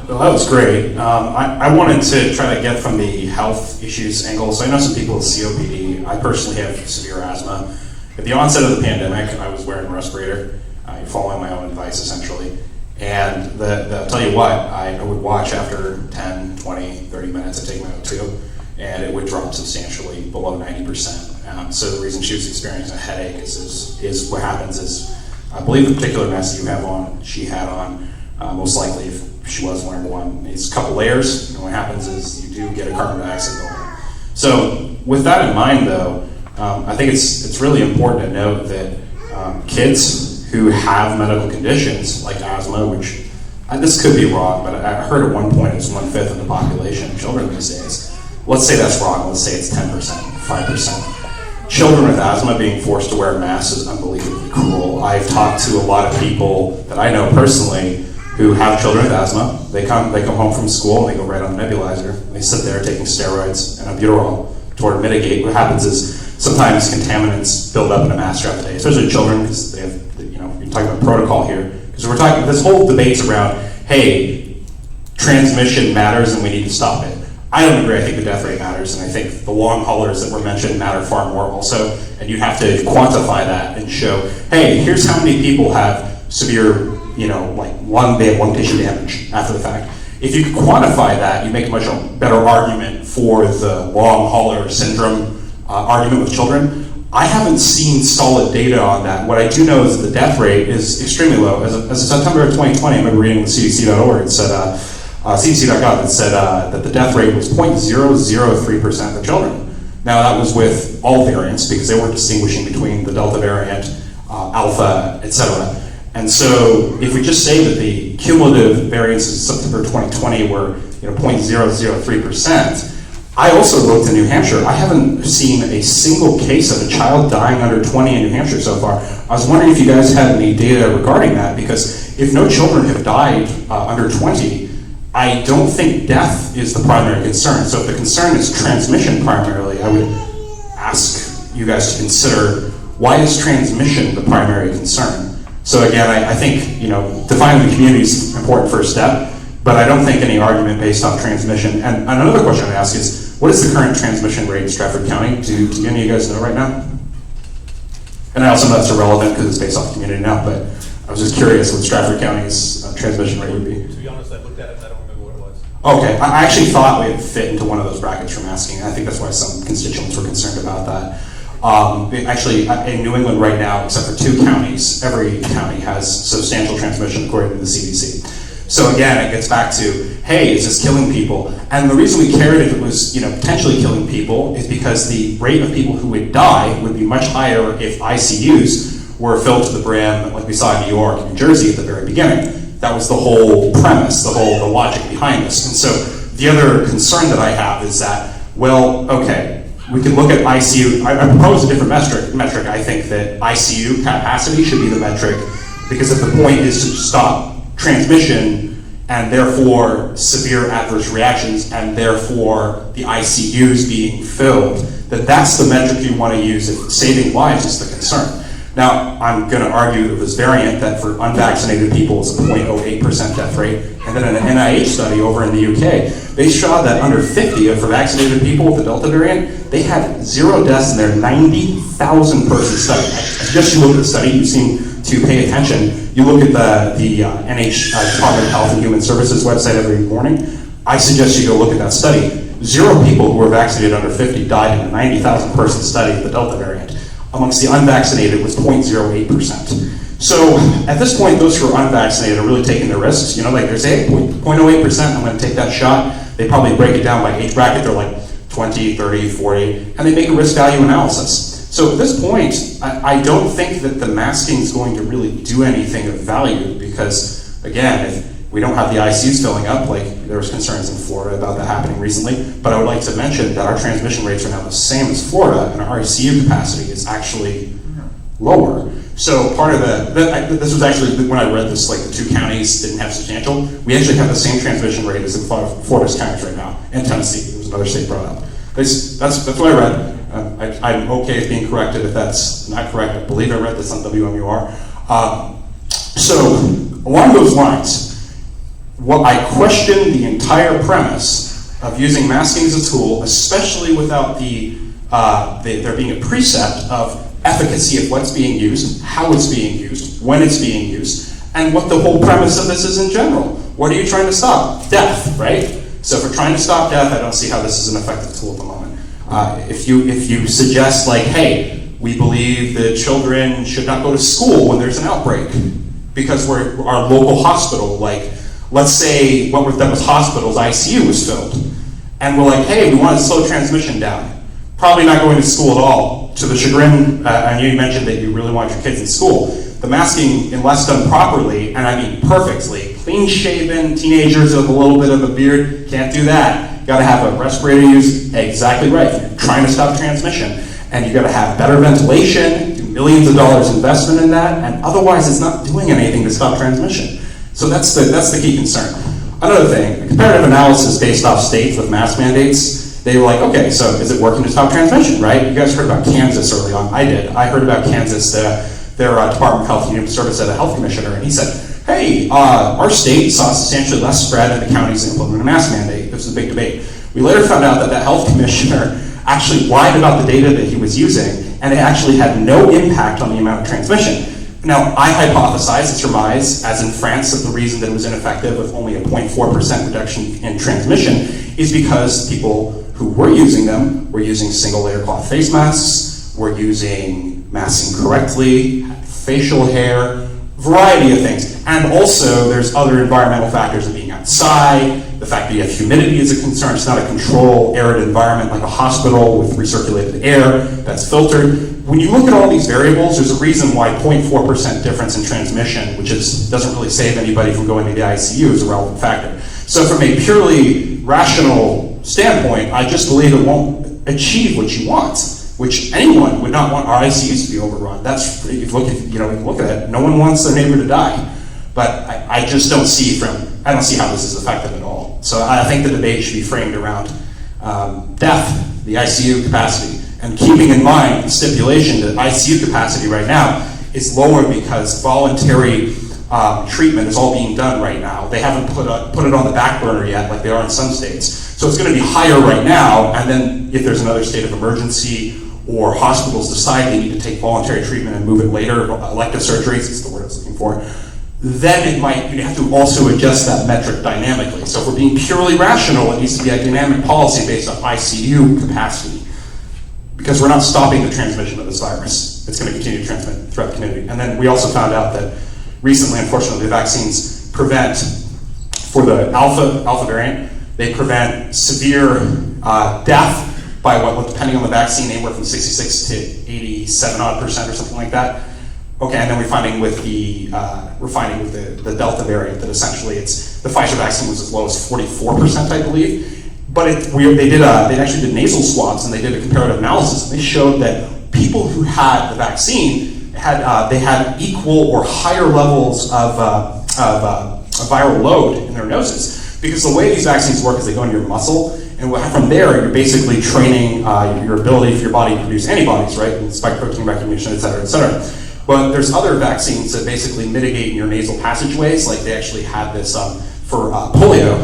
Well, that was great. I wanted to try to get from the health issues angle. So I know some people with COPD. I personally have severe asthma. At the onset of the pandemic, I was wearing a respirator. following my own advice essentially. And I'll tell you what, I would watch after 10, 20, 30 minutes, I'd take my O2, and it would drop substantially below 90%. So the reason she was experiencing a headache is what happens is, I believe the particular mask that you have on, she had on, most likely if she was wearing one, it's a couple layers, and what happens is you do get a carbon dioxide going. So with that in mind though, I think it's really important to note that kids who have medical conditions like asthma, which this could be wrong, but I heard at one point it was 1/5 of the population of children these days. Let's say that's wrong, let's say it's 10%, 5%. Children with asthma being forced to wear masks is unbelievably cruel. I've talked to a lot of people that I know personally who have children with asthma. They come home from school and they go right on the nebulizer. They sit there taking steroids and albuterol to mitigate. What happens is sometimes contaminants build up in a mask throughout the day, especially children, because they have, you're talking about protocol here. Because we're talking, this whole debate's around, hey, transmission matters and we need to stop it. I don't agree. I think the death rate matters, and I think the long haulers that were mentioned matter far more also, and you have to quantify that and show, hey, here's how many people have severe, they have lung tissue damage after the fact. If you can quantify that, you make a much better argument for the long hauler syndrome argument with children. I haven't seen solid data on that. What I do know is that the death rate is extremely low. As of September of 2020, I remember reading the CDC.org, it said, CDC.gov, it said that the death rate was 0.003% of children. Now that was with all variants because they weren't distinguishing between the Delta variant, Alpha, etc. And so if we just say that the cumulative variances in September 2020 were 0.003%, I also looked in New Hampshire. I haven't seen a single case of a child dying under 20 in New Hampshire so far. I was wondering if you guys had any data regarding that, because if no children have died under 20, I don't think death is the primary concern. So if the concern is transmission primarily, I would ask you guys to consider, why is transmission the primary concern? So again, I think defining the community is an important first step, but I don't think any argument based on transmission. And another question I ask is, what is the current transmission rate in Stratford County? Do any of you guys know right now? And I also know that's irrelevant because it's based off community now, but I was just curious what Stratford County's transmission rate would be. To be honest, I looked at it and I don't remember what it was. Okay, I actually thought we had fit into one of those brackets from asking. I think that's why some constituents were concerned about that. Actually, in New England right now, except for 2 counties, every county has substantial transmission according to the CDC. So again, it gets back to, hey, is this killing people? And the reason we cared if it was potentially killing people is because the rate of people who would die would be much higher if ICUs were filled to the brim, like we saw in New York and New Jersey at the very beginning. That was the whole premise, the logic behind this. And so the other concern that I have is that, well, okay, we can look at ICU. I propose a different metric. I think that ICU capacity should be the metric, because if the point is to stop transmission and therefore severe adverse reactions and therefore the ICUs being filled, that's the metric you want to use if saving lives is the concern. Now, I'm going to argue that this variant that for unvaccinated people is a 0.08% death rate, and then an NIH study over in the UK, they showed that under 50 for vaccinated people with the Delta variant, they had 0 deaths in their 90,000 person study. I suggest you look at the study. You seem to pay attention. You look at the NH Department of Health and Human Services website every morning. I suggest you go look at that study. 0 people who were vaccinated under 50 died in a 90,000 person study of the Delta variant. Amongst the unvaccinated, it was 0.08%. So at this point, those who are unvaccinated are really taking the risks. Like they say, 0.08%, I'm going to take that shot. They probably break it down by age bracket. They're like 20, 30, 40, and they make a risk value analysis. So at this point, I don't think that the masking is going to really do anything of value, because again, if we don't have the ICUs filling up, like there was concerns in Florida about that happening recently, but I would like to mention that our transmission rates are now the same as Florida, and our ICU capacity is actually lower. So part of this was actually, when I read this, like the 2 counties didn't have substantial. We actually have the same transmission rate as in Florida's counties right now, and Tennessee. There was another state brought up. That's what I read. I'm okay with being corrected if that's not correct. I believe I read this on WMUR. So along those lines, I question the entire premise of using masking as a tool, especially without there being a precept of efficacy of what's being used, how it's being used, when it's being used, and what the whole premise of this is in general. What are you trying to stop? Death, right? So if we're trying to stop death, I don't see how this is an effective tool at the moment. If you suggest like, hey, we believe that children should not go to school when there's an outbreak because our local hospital, like, let's say what we've done with hospitals, ICU was filled, and we're like, hey, we want to slow transmission down. Probably not going to school at all. To the chagrin, I know you mentioned that you really want your kids in school. The masking, unless done properly, and I mean perfectly, clean-shaven teenagers with a little bit of a beard, can't do that. You gotta have a respirator used, exactly right. If you're trying to stop transmission, and you gotta have better ventilation, do millions of dollars investment in that, and otherwise it's not doing anything to stop transmission. So that's the key concern. Another thing, a comparative analysis based off states with mask mandates, they were like, okay, so is it working to stop transmission, right? You guys heard about Kansas early on. I did. I heard about Kansas, their Department of Health and Human Service had a health commissioner, and he said, hey, our state saw substantially less spread in the counties implementing a mask mandate. This was a big debate. We later found out that health commissioner actually lied about the data that he was using, and it actually had no impact on the amount of transmission. Now, I hypothesize and surmise, as in France, that the reason that it was ineffective with only a 0.4% reduction in transmission is because people who were using them were using single-layer cloth face masks, were using masking correctly, had facial hair, variety of things. And also, there's other environmental factors of being outside, the fact that you have humidity is a concern. It's not a controlled, arid environment like a hospital with recirculated air that's filtered. When you look at all these variables, there's a reason why 0.4% difference in transmission, which doesn't really save anybody from going to the ICU, is a relevant factor. So from a purely rational standpoint, I just believe it won't achieve what you want, which anyone would not want our ICUs to be overrun. That's, if you look at it, no one wants their neighbor to die. But I just don't see I don't see how this is effective at all. So I think the debate should be framed around death, the ICU capacity, and keeping in mind the stipulation that ICU capacity right now is lower because voluntary treatment is all being done right now. They haven't put it on the back burner yet like they are in some states. So it's going to be higher right now, and then if there's another state of emergency or hospitals decide they need to take voluntary treatment and move it later, elective surgeries is the word I was looking for, then you have to also adjust that metric dynamically. So if we're being purely rational, it needs to be a dynamic policy based on ICU capacity, because we're not stopping the transmission of this virus. It's going to continue to transmit throughout the community. And then we also found out that recently, unfortunately, the vaccines prevent, for the alpha variant, they prevent severe death by depending on the vaccine, anywhere from 66 to 87% or something like that. Okay, and then we're finding with the Delta variant that essentially the Pfizer vaccine was as low as 44%, I believe. But they actually did nasal swabs and they did a comparative analysis, and they showed that people who had the vaccine had equal or higher levels of viral load in their noses, because the way these vaccines work is they go into your muscle, and from there you're basically training your ability for your body to produce antibodies, right, and spike protein recognition, et cetera, et cetera. But there's other vaccines that basically mitigate in your nasal passageways, like they actually had this for polio,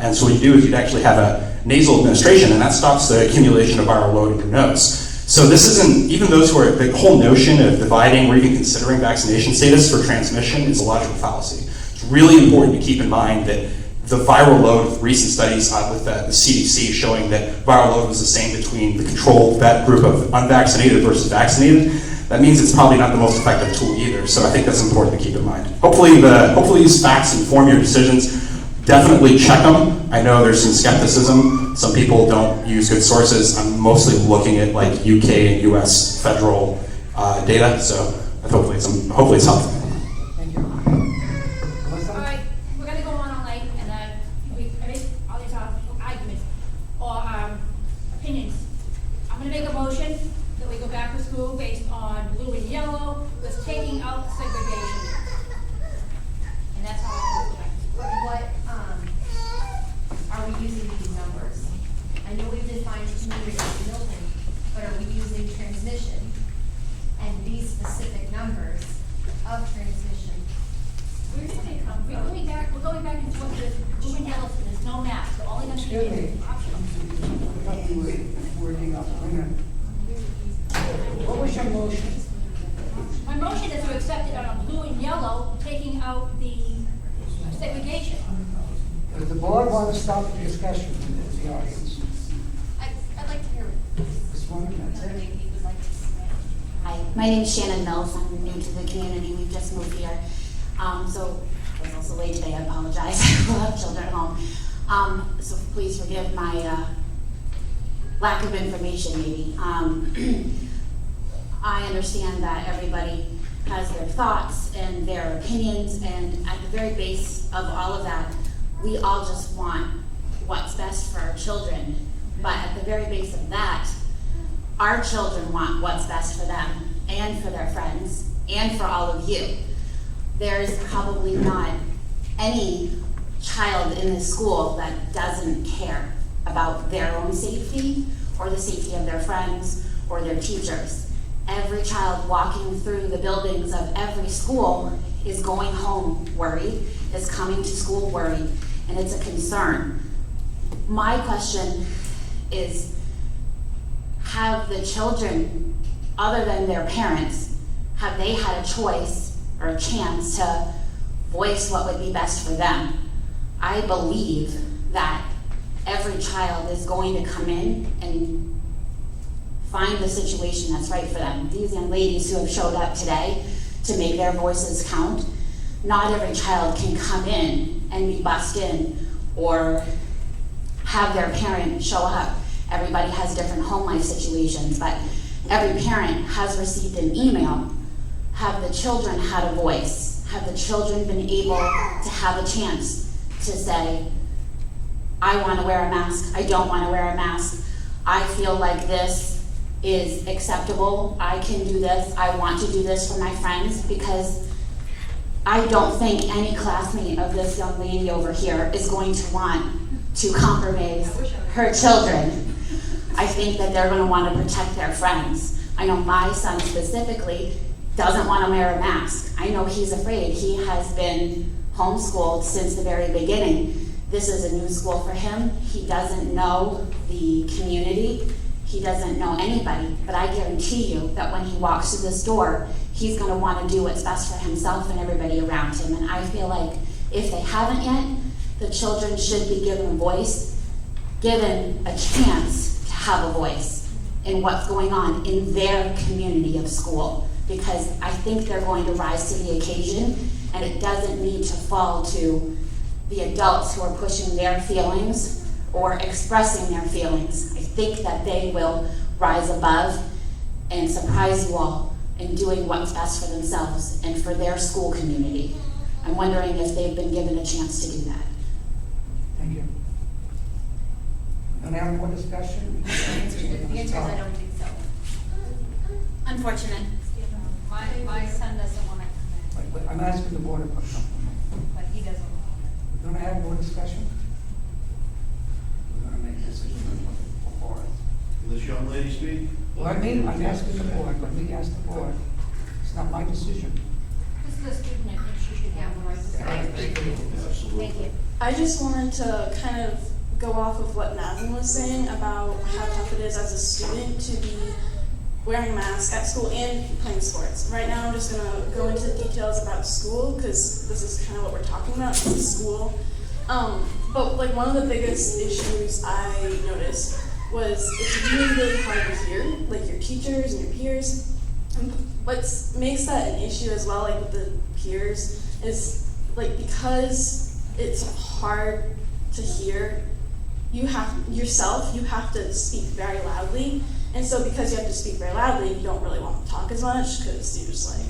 and so what you do is you'd actually have a nasal administration, and that stops the accumulation of viral load in your nose. So this isn't, even those who are, the whole notion of dividing or even considering vaccination status for transmission is a logical fallacy. It's really important to keep in mind that the viral load, recent studies with the CDC showing that viral load was the same between the control group of unvaccinated versus vaccinated. That means it's probably not the most effective tool either. So I think that's important to keep in mind. Hopefully these facts inform your decisions. Definitely check them. I know there's some skepticism. Some people don't use good sources. I'm mostly looking at like UK and US federal data. So hopefully it's helpful. All right, we're gonna go on all night, and all these arguments or opinions. I'm gonna make a motion that we go back to school based on blue and yellow with taking out segregation. And that's how we'll go back to school. What are we using these numbers? I know we've defined community in Milton, but are we using transmission and these specific numbers of transmission? Where did they come from? We're going back into what the blue and yellow, so there's no map, so all they have to do is optional. What was your motion? My motion is to accept it on a blue and yellow, taking out the segregation. Does the board want to stop the discussion in the audience? I'd like to hear This one, that's another it. lady who would like to submit. Hi, my name is Shannon Mills. I'm new to the community. We've just moved here. So I was also late today. I apologize. We'll have children at home. So please forgive my lack of information, maybe. I understand that everybody has their thoughts and their opinions, and at the very base of all of that, we all just want what's best for our children. But at the very base of that, our children want what's best for them and for their friends and for all of you. There's probably not any child in this school that doesn't care about their own safety or the safety of their friends or their teachers. Every child walking through the buildings of every school is going home worried, is coming to school worried, and it's a concern. My question is, have the children, other than their parents, have they had a choice or a chance to voice what would be best for them? I believe that every child is going to come in and find the situation that's right for them. These young ladies who have showed up today to make their voices count, not every child can come in and be bussed in or have their parent show up. Everybody has different home life situations, but every parent has received an email. Have the children had a voice? Have the children been able to have a chance to say, I want to wear a mask, I don't want to wear a mask, I feel like this is acceptable, I can do this, I want to do this for my friends, because I don't think any classmate of this young lady over here is going to want to compromise her children. I think that they're going to want to protect their friends. I know my son specifically doesn't want to wear a mask. I know he's afraid. He has been homeschooled since the very beginning. This is a new school for him. He doesn't know the community. He doesn't know anybody, but I guarantee you that when he walks through this door, he's going to want to do what's best for himself and everybody around him. And I feel like if they haven't yet, the children should be given a voice, given a chance to have a voice in what's going on in their community of school, because I think they're going to rise to the occasion, and it doesn't need to fall to the adults who are pushing their feelings or expressing their feelings. I think that they will rise above and surprise you all in doing what's best for themselves and for their school community. I'm wondering if they've been given a chance to do that. Thank you. Any more discussion? The answer is I don't think so. Unfortunate. My son doesn't want to come in, Wait, I'm asking the board to put something. but he doesn't want to. We're going to have more discussion? We're going to make a decision before it. Will this young lady speak? Well, I'm asking the board, let me ask the board. It's not my decision. This is a student, I think she should have the right to say. Absolutely. Thank you. I just wanted to kind of go off of what Madeline was saying about how tough it is as a student to be wearing a mask at school and playing sports. Right now I'm just going to go into the details about school because this is kind of what we're talking about, is school. But like one of the biggest issues I noticed was it's really, really hard to hear, like your teachers and your peers. And what makes that an issue as well, like with the peers, is like because it's hard to hear, you have to speak very loudly. And so because you have to speak very loudly, you don't really want to talk as much because you're just like,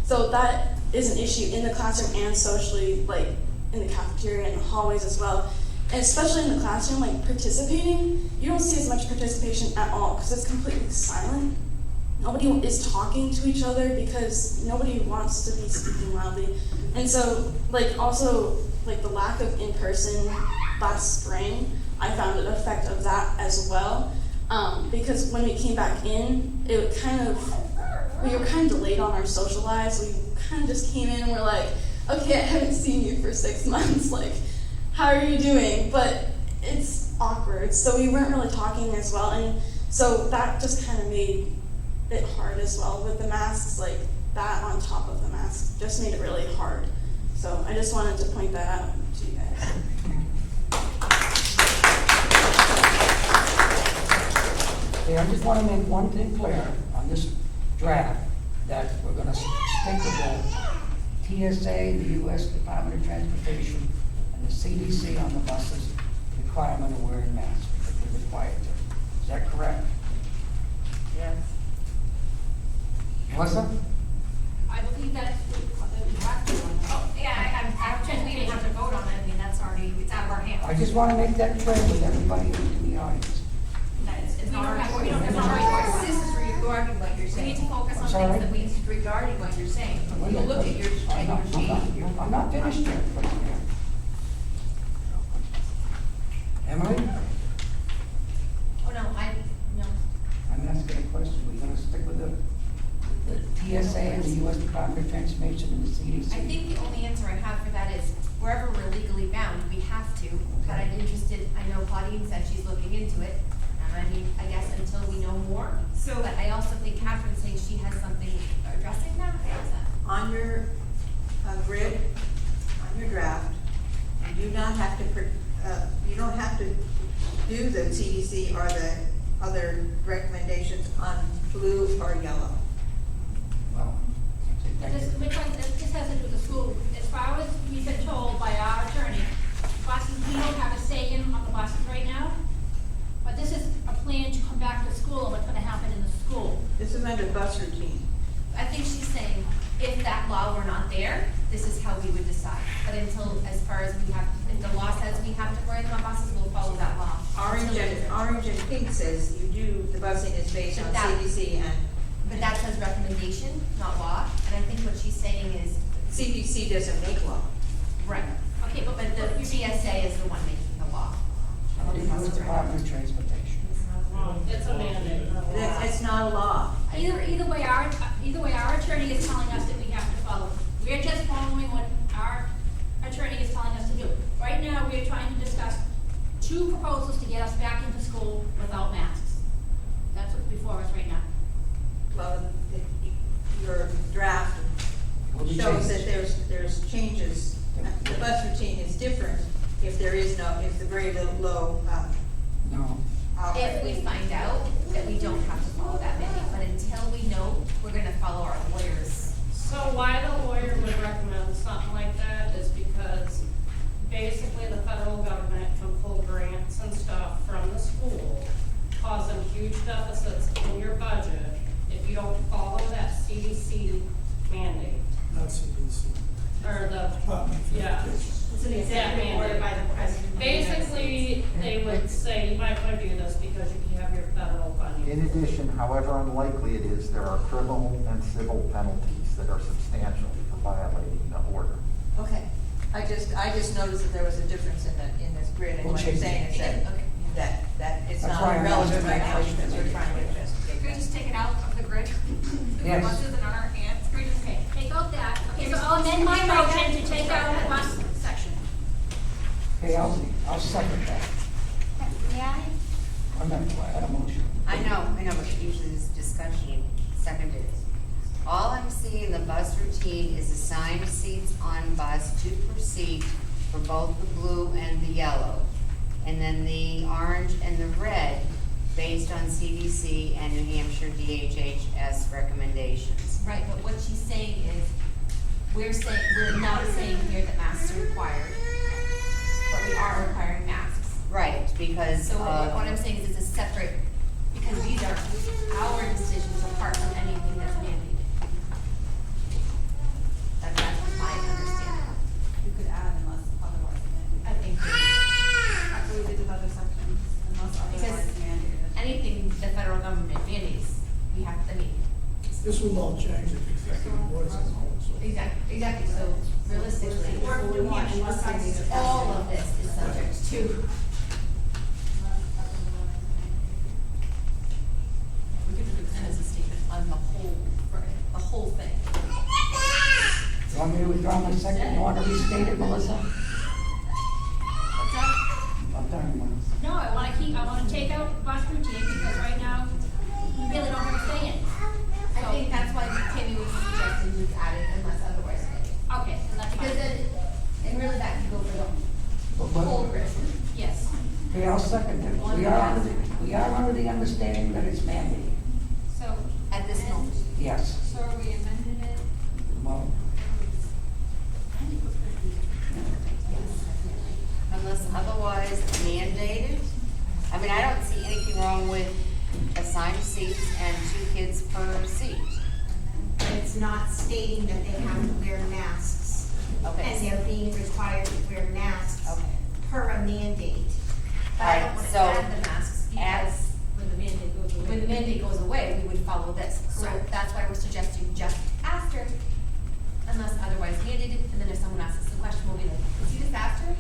so that is an issue in the classroom and socially, like in the cafeteria and the hallways as well. And especially in the classroom, like participating, you don't see as much participation at all because it's completely silent. Nobody is talking to each other because nobody wants to be speaking loudly. And so, like also, like the lack of in-person last spring, I found an effect of that as well. Because when we came back in, we were kind of delayed on our social lives. We kind of just came in and we're like, okay, I haven't seen you for 6 months, like, how are you doing? But it's awkward, so we weren't really talking as well, and so that just kind of made it hard as well with the masks. Like, that on top of the mask just made it really hard. So I just wanted to point that out to you guys. Okay, I just want to make one thing clear on this draft, that we're going to stick with the TSA, the U.S. Department of Transportation, and the CDC on the buses requirement of wearing masks, if they're required to. Is that correct? Yes. Melissa? I believe that we have to. Oh, yeah, I'm just, we didn't have to vote on it, I mean, that's already, it's out of our hands. I just want to make that clear with everybody in the audience. It's We not don't our have- choice. we don't have It's not our a choice. choice. This is regarding what you're We saying. need to focus on I'm sorry? things that we, Regarding what you're saying. Wait You a minute. look at your sheet. I'm not finished yet. Emily, oh no, no. I'm asking a question. We're going to stick with the TSA and the U.S. Department of Transportation and the CDC. I think the only answer I have for that is wherever we're legally bound, we have to. But I'm interested, I know Claudine said she's looking into it. I mean, I guess until we know more. But I also think Catherine's saying she has something addressing that. On your grid, on your draft, you do not have to, you don't have to do the CDC or the other recommendations on blue or yellow. Well, This has to do with the school. As far as we've been told by our attorney, buses, we don't have a say in on the buses right now. But this is a plan to come back to school and what's gonna happen in the school. This is under bus routine. I think she's saying if that law were not there, this is how we would decide. But until, as far as we have, if the law says we have to wear them on buses, we'll follow that law. Orange and pink says you do, the busing is based on That- CDC and But that says recommendation, not law. And I think what she's saying is, CDC doesn't make law. right, okay, but the TSA is the one making the law. the U.S. Department of Transportation. It's a mandate. It's not a law. Either way, our attorney is telling us that we have to follow. We're just following what our attorney is telling us to do. Right now, we're trying to discuss 2 proposals to get us back into school without masks. That's what's before us right now. Well, your draft Will be shows changed. that there's changes. The bus routine is different if there is no, if the very low, No. If we find out that we don't have to follow that many, but until we know, we're gonna follow our lawyers. So why the lawyer would recommend something like that is because basically the federal government can pull grants and stuff from the school, causing huge deficits in your budget if you don't follow that CDC mandate. Not CDC. Or the, yeah. It's an executive order by the president. Basically, they would say you might want to do this because you have your federal funding. In addition, however unlikely it is, there are criminal and civil penalties that are substantial for violating the order. okay. I just noticed that there was a difference in this grid, and We'll what you're change saying is it. Okay. that it's That's not why I'm relevant asking right that now question. because we're trying to investigate Can we that. just take it out of the grid? Yes. The buses and on our hands? Can we just Okay, take out that. Okay, so I'll amend my motion to take out the bus section. Okay, I'll second that. May I? I'm not, I had a motion. I know, but usually this discussion seconded. All I'm seeing in the bus routine is assigned seats on bus, 2 per seat for both the blue and the yellow. And then the orange and the red based on CDC and New Hampshire DHHS recommendations. Right, but what she's saying is, we're not saying here that masks are required, but we are requiring masks. Right, because, So what I'm saying is it's a separate, because these are our decisions apart from anything that's mandated. That's my understanding. You could add unless otherwise mandated. I think, That's what we did with other sections, unless because otherwise mandated. anything the federal government mandates, we have, I mean, This will all change if executive orders come out, so. exactly, so realistically, all of this is subject to. We could do it as a statement on the whole thing. You want me to withdraw my second? You want to restate it, Melissa? What's that? I'm done, Melissa. No, I wanna take out bus routine because right now, we really don't have a say in it. I think that's why Tammy was suggesting Okay, I'll second it. We are under the understanding that it's mandated. So, At this moment. Yes. so are we amending it? Well, Unless otherwise mandated. I mean, I don't see anything wrong with assigned seats and 2 kids per seat. But it's not stating that they have to wear masks. Okay. And they're being required to wear masks Okay. per a mandate. But I don't want to So, add the masks because When the mandate goes away. when the mandate goes away, we would follow this. So Correct. that's why we're suggesting just after, unless otherwise mandated, and then if someone asks us the question, we'll be like, is he just after?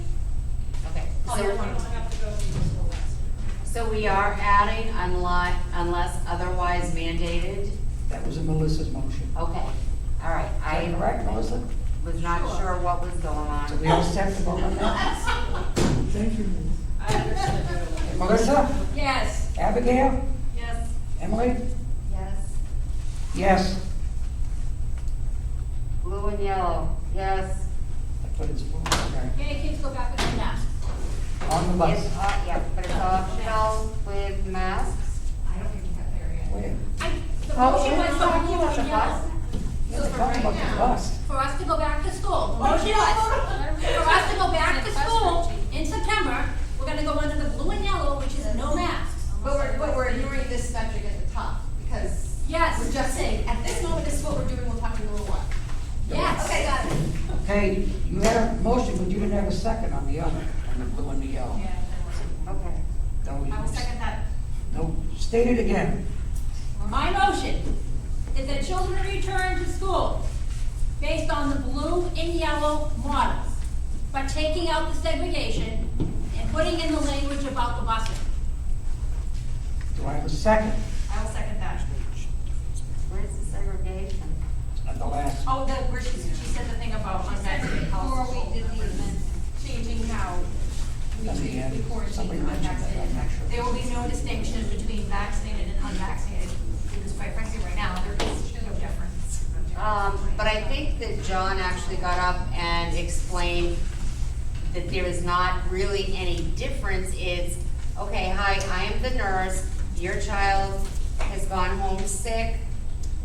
Okay. Oh, So you're we one. don't have to go through this whole list. So we are adding unless otherwise mandated. that was in Melissa's motion. Okay, all right. Is that I correct, Melissa? was not sure what was going So on. we all set to vote on that? Thank you. I understood you. Melissa? Yes. Abigail? Yes. Emily? Yes. Yes. Blue and yellow, yes. That's what it's for, okay. Okay, kids go back with their masks. On the bus. Yeah, but it's optional with masks. I don't think we got there yet. Where? The Oh, motion was we're for talking about the blue and bus? yellow. Yeah, So they're for talking right about the now, bus. for us to go back to school. The Motion motion was for us to go back to school in September, we're gonna go under the blue and yellow, which is no masks. But we're ignoring this metric at the top, because Yes. we're just saying, at this moment, this is what we're doing, we'll talk in a little while. Yes. Okay, got it. Okay, you had a motion, but you didn't have a second on the other, on the blue and the yellow. Okay. No, I will second that. No, state it again. My motion is that children return to school based on the blue and yellow models, but taking out the segregation and putting in the language about the busing. Do I have a second? I will second that. Where's the segregation? At the last. Oh, where she said the thing about unvaccinated Before households. we did the amendment. Changing how we At the treat, end, we quarantine somebody mentioned that, unvaccinated. I'm not sure. There will be no distinction between vaccinated and unvaccinated, because quite frankly, right now, there is no difference. But I think that John actually got up and explained that there is not really any difference. It's, okay, hi, I am the nurse, your child has gone home sick.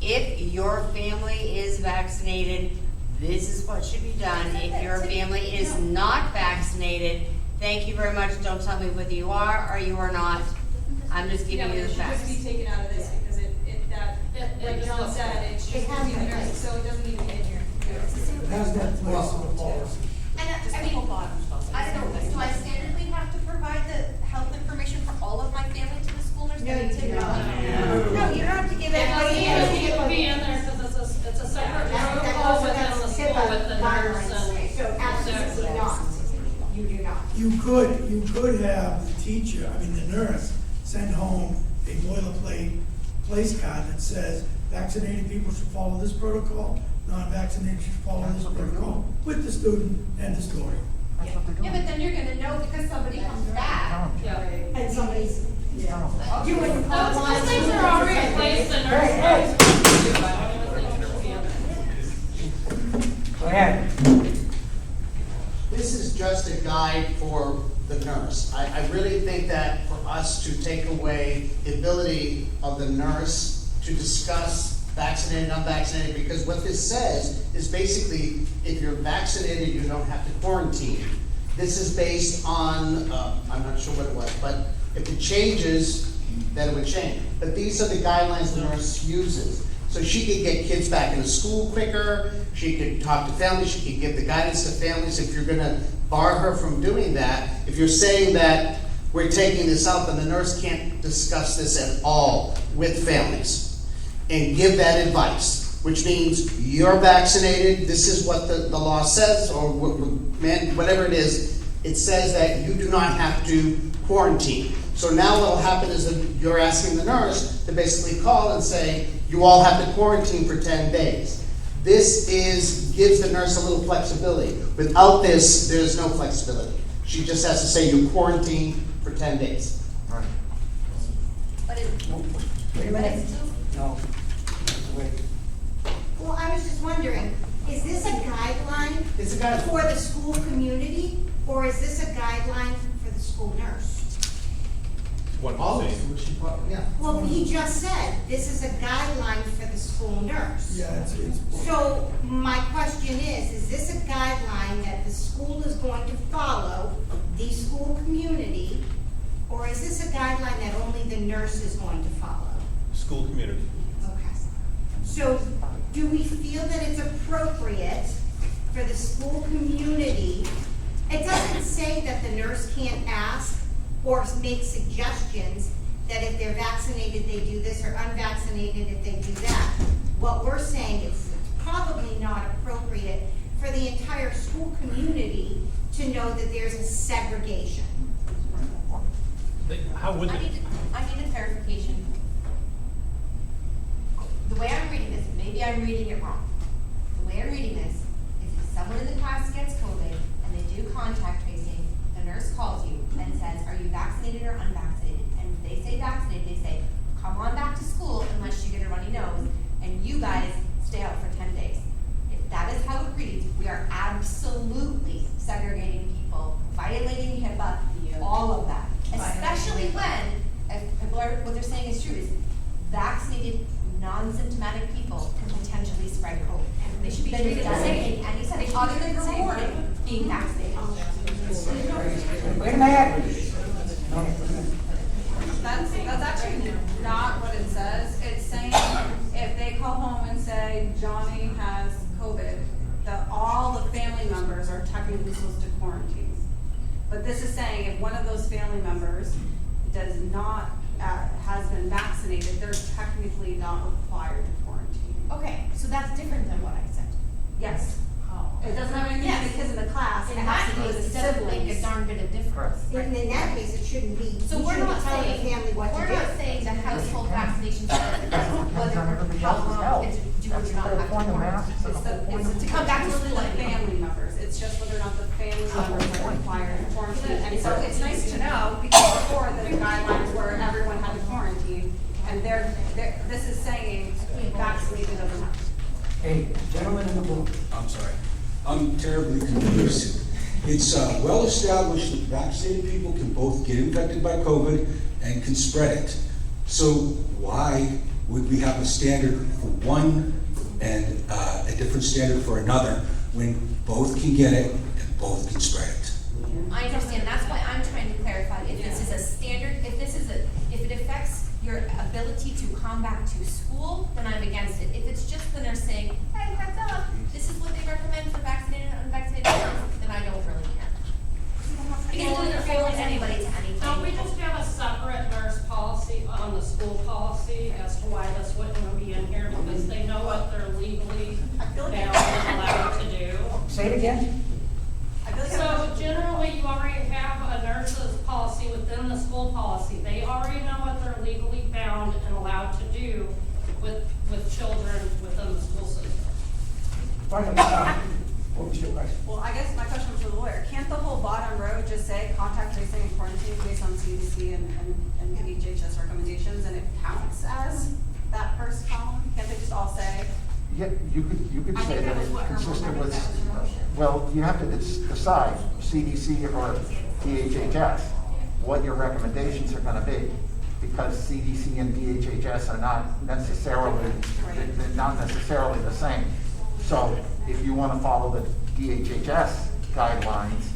If your family is vaccinated, this is what should be done. If your family is not vaccinated, thank you very much, don't tell me whether you are or you are not. I'm just giving you the facts. taken out of this because like John said, it should be in there, so it doesn't need to be in here. How's that place in the policy? And I mean, I don't know, do I standardly have to provide the health information for all of my family to the school nurse? No, you do not. No, you don't have to give It everybody. would be in there because it's a separate That protocol goes within the against school HIPAA with the nurse guidelines. and. So absolutely not. You do not. You could have the teacher, I mean, the nurse, send home a boilerplate place card that says vaccinated people should follow this protocol, non-vaccinated should follow this protocol, with the student and the story. That's what they're doing. Yeah, but then you're gonna know because somebody comes back. Yeah. And somebody's, you wouldn't call Those one. things are already in place, the nurse Hey, knows. I don't even think it should be in there. Go ahead. This is just a guide for the nurse. I really think that for us to take away the ability of the nurse to discuss vaccinated, unvaccinated, because what this says is basically, if you're vaccinated, you don't have to quarantine. This is based on, I'm not sure what it was, but if it changes, then it would change. But these are the guidelines the nurse uses. So she could get kids back into school quicker, she could talk to families, she could give the guidance to families. If you're gonna bar her from doing that, if you're saying that we're taking this out, then the nurse can't discuss this at all with families and give that advice, which means you're vaccinated, this is what the law says, or whatever it is, it says that you do not have to quarantine. So now what'll happen is that you're asking the nurse to basically call and say, you all have to quarantine for 10 days. This gives the nurse a little flexibility. Without this, there's no flexibility. She just has to say you quarantine for 10 days. Right. But Wait a minute. No. Wait. Well, I was just wondering, is this a guideline? It's a guideline. For the school community, or is this a guideline for the school nurse? what All I'm of saying. what she brought, yeah. Well, he just said, this is a guideline for the school nurse. Yeah, it's. So my question is this a guideline that the school is going to follow, the school community, or is this a guideline that only the nurse is going to follow? School community. Okay. So do we feel that it's appropriate for the school community? It doesn't say that the nurse can't ask or make suggestions that if they're vaccinated, they do this, or unvaccinated, if they do that. What we're saying is it's probably not appropriate for the entire school community to know that there's a segregation. How would I they? need a clarification. The way I'm reading this, maybe I'm reading it wrong. The way I'm reading this is if someone in the class gets COVID and they do contact tracing, the nurse calls you and says, are you vaccinated or unvaccinated? And if they say vaccinated, they say, come on back to school unless you get a runny nose, and you guys stay out for 10 days. If that is how it reads, we are absolutely segregating people, violating HIPAA, all of that. Especially when, if people are, what they're saying is true, is vaccinated, non-symptomatic people can potentially spread COVID. They should be treated the same, and he said, other than rewarding being vaccinated. Wait a minute. That's actually not what it says. It's saying if they call home and say Johnny has COVID, that all the family members are technically supposed to quarantine. But this is saying if one of those family members does not, has been vaccinated, they're technically not required to quarantine. Okay, so that's different than what I said. Yes. It doesn't have anything to do with the kids in the class. In that case, it doesn't make a darn bit of difference. And in that case, it shouldn't be, So you we're shouldn't not tell the saying, family what to do. we're not saying the household vaccination certificate, whether how it's do or do not have to quarantine. It's to come back to school like family members. It's just whether or not the family members are required to quarantine. And so it's nice to know, because before the guidelines were everyone had to quarantine, and this is saying vaccinated or not. Hey, gentlemen in the blue. I'm sorry. I'm terribly confused. It's well established that vaccinated people can both get infected by COVID and can spread it. So why would we have a standard for one and a different standard for another when both can get it and both can spread it? I understand, that's why I'm trying to clarify, if this is a standard, if it affects your ability to come back to school, then I'm against it. If it's just the nurse saying, hey, heads up, this is what they recommend for vaccinated and unvaccinated people, then I don't really care. Because it doesn't hold anybody to anything. Don't we just have a separate nurse policy on the school policy as to why this wouldn't be in here, because they know what they're legally bound and allowed to do? Say it again? So generally, you already have a nurse's policy within the school policy. They already know what they're legally bound and allowed to do with children within the school system. What was your question? Well, I guess my question was for the lawyer. Can't the whole bottom row just say contact tracing and quarantine based on CDC and HHS recommendations, and it counts as that first column? Can't they just all say? Yeah, you could I say think that that was it's what her consistent motion with, was. well, you have to decide, CDC or DHHS, what your recommendations are gonna be. Because CDC and DHHS are not necessarily, they're not necessarily the same. So if you wanna follow the DHHS guidelines,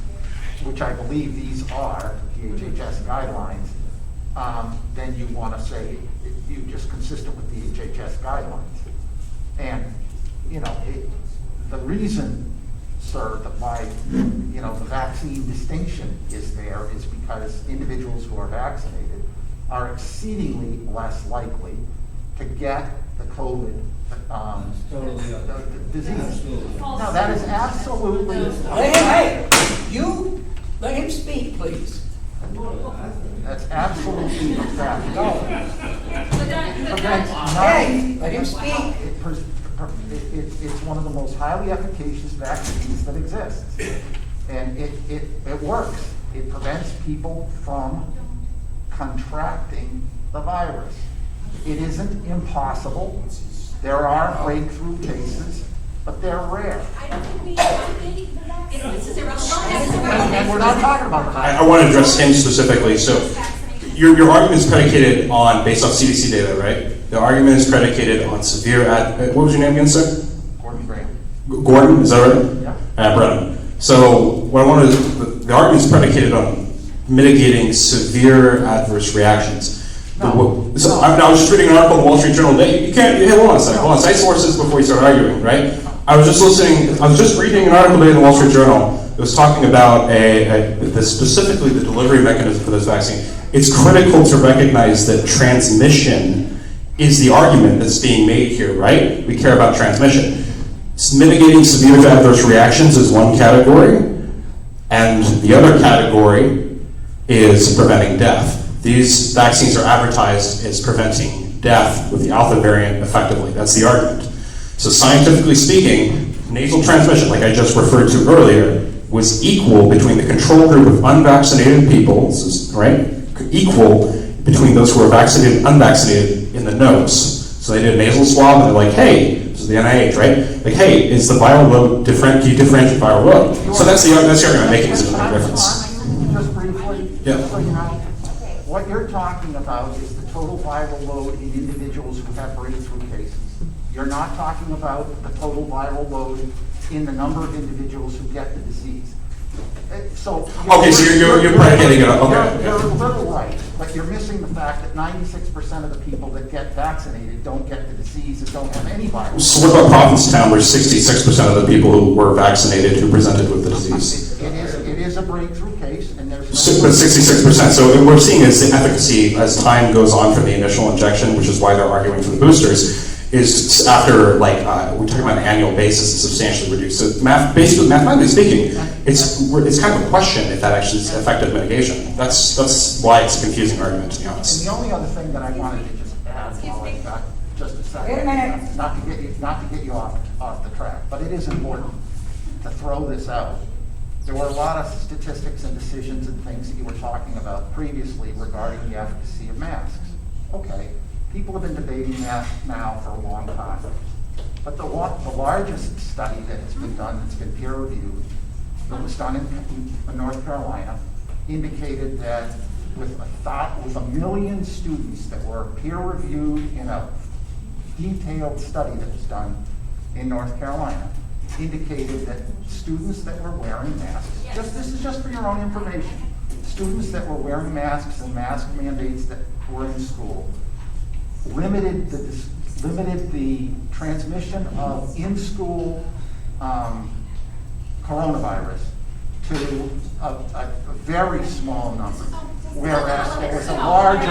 which I believe these are DHHS guidelines, then you wanna say, you just consistent with DHHS guidelines. And, the reason, sir, that why, the vaccine distinction is there is because individuals who are vaccinated are exceedingly less likely to get the COVID disease. No, that is absolutely. Let him speak, please. That's absolutely a fact. Hey, let him speak. It's one of the most highly efficacious vaccines that exists. And it works. It prevents people from contracting the virus. It isn't impossible. There are breakthrough cases, but they're rare. I don't think we have to make the vaccine. This is irrelevant. And we're not talking about the I want to address him specifically. So your argument is predicated on, based off CDC data, right? The argument is predicated on severe, what was your name again, sir? Gordon Graham. Gordon, is that right? Yeah. Brennan. So what I wanted, the argument is predicated on mitigating severe adverse reactions. I was just reading an article in the Wall Street Journal today. You can't, hold on a second, hold on, cite sources before you start arguing, right? I was just reading an article today in the Wall Street Journal. It was talking about specifically the delivery mechanism for this vaccine. It's critical to recognize that transmission is the argument that's being made here, right? We care about transmission. Mitigating severe adverse reactions is one category, and the other category is preventing death. These vaccines are advertised as preventing death with the Alpha variant effectively. That's the argument. So scientifically speaking, nasal transmission, like I just referred to earlier, was equal between the control group of unvaccinated people, right? Equal between those who are vaccinated and unvaccinated in the nose. So they did a nasal swab and they're like, hey, this is the NIH, right? Like, hey, is the viral load different? Can you differentiate viral load? So that's the argument I'm making, is a difference. Just briefly, Yeah. so you know, what you're talking about is the total viral load in individuals who have breakthrough cases. You're not talking about the total viral load in the number of individuals who get the disease. So you're predicating it on, okay. You're a little right, but you're missing the fact that 96% of the people that get vaccinated don't get the disease and don't have any virus. So what about Provincetown, where 66% of the people who were vaccinated who presented with the disease? It is a breakthrough case, and there's... But 66%. So what we're seeing is the efficacy as time goes on from the initial injection, which is why they're arguing for the boosters, is after, like, we're talking about an annual basis, it's substantially reduced. So basically, mathematically speaking, it's kind of a question if that actually is effective mitigation. That's why it's a confusing argument, to be honest. And the only other thing that I wanted to just add, while I've got just a second, Wait a minute. not to get you off the track, but it is important to throw this out. There were a lot of statistics and decisions and things that you were talking about previously regarding the efficacy of masks. Okay, people have been debating that now for a long time. But the largest study that has been done, that's been peer-reviewed, that was done in North Carolina, indicated that with 1 million students that were peer-reviewed in a detailed study that was done in North Carolina, indicated that students that were wearing masks, this is just for your own information, students that were wearing masks and mask mandates that were in school limited the transmission of in-school coronavirus to a very small number, whereas there was a larger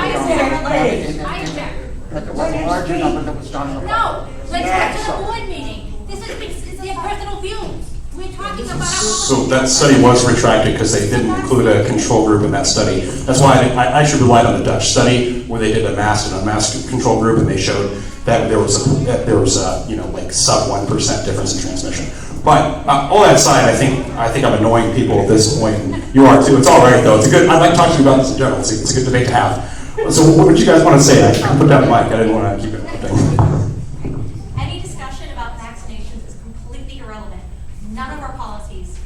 number that was done in the No, let's get to the board meeting. This is their personal views. We're talking about. So that study was retracted because they didn't include a control group in that study. That's why I actually relied on the Dutch study where they did a masked and unmasked control group, and they showed that there was like sub 1% difference in transmission. But all that aside, I think I'm annoying people at this point. You are too. It's all right though. I'd like to talk to you about this in general. It's a good debate to have. So what would you guys want to say? I can put down the mic. I didn't want to keep it interrupting. Any discussion about vaccinations is completely irrelevant. None of our policies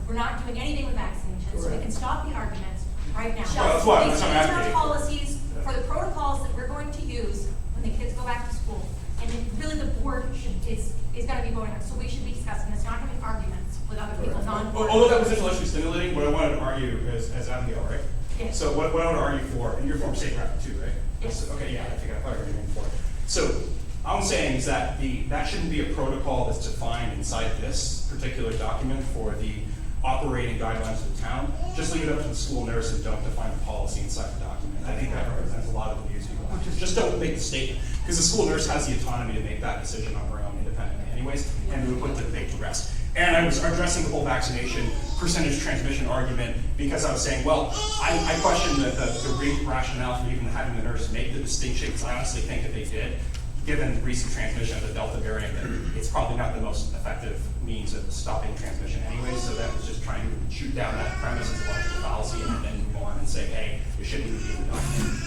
we're not doing anything with vaccinations, so we can stop the arguments right now. Well, that's why I'm These are advocating. policies for the protocols that we're going to use when the kids go back to school. And then really the board is going to be voting on it, so we should be discussing. It's not going to be arguments with other people, non-board. Although that was intellectually stimulating, what I wanted to argue as Abigail, right? Yes. So what I want to argue for, and you're former state rep too, right? Yes. So, okay, yeah, I think I probably arguing for it. So all I'm saying is that that shouldn't be a protocol that's defined inside this particular document for the operating guidelines of the town. Just leave it up to the school nurse and don't define the policy inside the document. I think that represents a lot of the views people have. Just don't make the statement. Because the school nurse has the autonomy to make that decision on her own independently anyways, and we would put the debate to rest. And I was addressing the whole vaccination percentage transmission argument because I was saying, well, I question the rationale for even having the nurse make the distinction, because I honestly think that they did, given recent transmission of the Delta variant, that it's probably not the most effective means of stopping transmission anyway, so that was just trying to shoot down that premise as a logical fallacy and then go on and say, hey, it shouldn't even be in the document.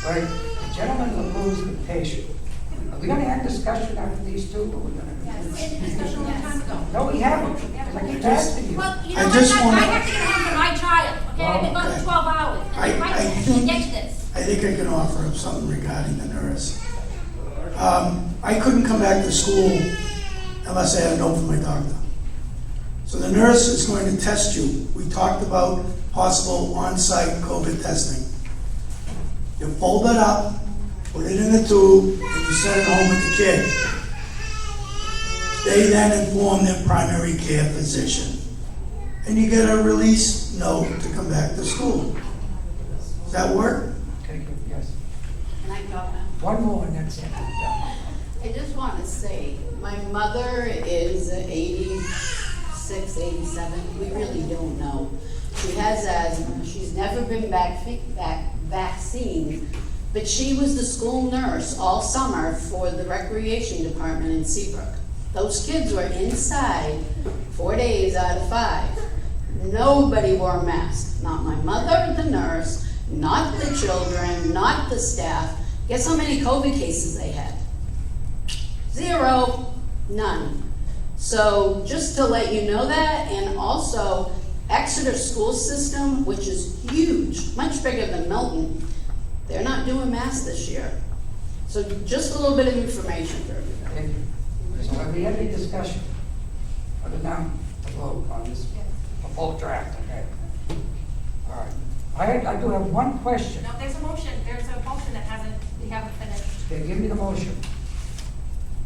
Right, the gentleman who moves the patient. Are we going to have discussion after these two? Or we're going to? Discussion a long time ago. No, we haven't. Because I keep asking you. Well, you I know, just I wanna- have to get home to my child, okay? I've been gone for 12 hours. I think think I can offer up something regarding the nurse. I couldn't come back to school unless I had a note from my doctor. So the nurse is going to test you. We talked about possible on-site COVID testing. You fold it up, put it in a tube, and you send it home with the kid. They then inform their primary care physician. And you get a release note to come back to school. Does that work? Okay, good, yes. And I got that. One more and that's it. I just want to say, my mother is 86, 87. We really don't know. She has asthma. She's never been vaccinated, but she was the school nurse all summer for the recreation department in Seabrook. Those kids were inside 4 days out of 5. Nobody wore a mask. Not my mother, the nurse, not the children, not the staff. Guess how many COVID cases they had? 0, none. So just to let you know that, and also Exeter school system, which is huge, much bigger than Milton, they're not doing masks this year. So just a little bit of information for everybody. Thank you. So have we had any discussion? Other than a vote on this, a full draft, okay? All right. I do have one question. No, there's a motion that we haven't finished. Okay, give me the motion.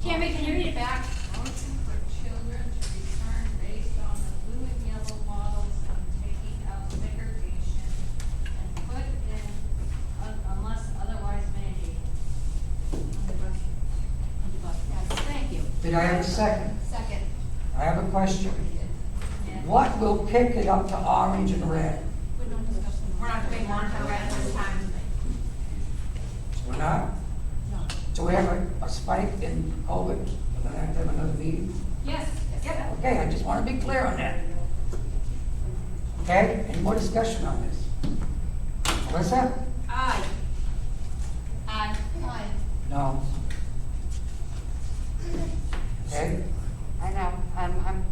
Cammy, can you read it back? Motion for children to return based on the blue and yellow models and taking out segregation and put in unless otherwise mandated. Yes, thank you. Did I have a second? Second. I have a question. What will kick it up to orange and red? We're not doing long-term red this time. We're not? No. So we have a spike in COVID, we're gonna have to have another meeting? Yes, yep. Okay, I just want to be clear on that. Okay, any more discussion on this? Melissa? Aye. Aye. Aye. No. Okay, I know, I'm.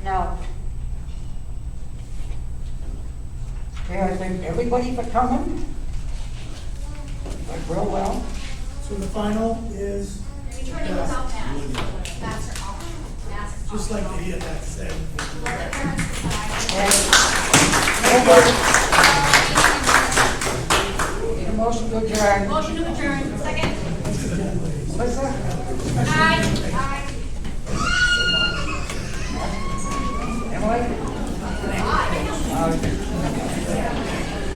No. okay, I thank everybody for coming. Went real well. So the final is, Returning without masks. Masks are off. Masks just off. like to hear that said. Let the parents decide. Need a motion to adjourn. Motion to adjourn, second. Melissa? Aye. Aye. Emily?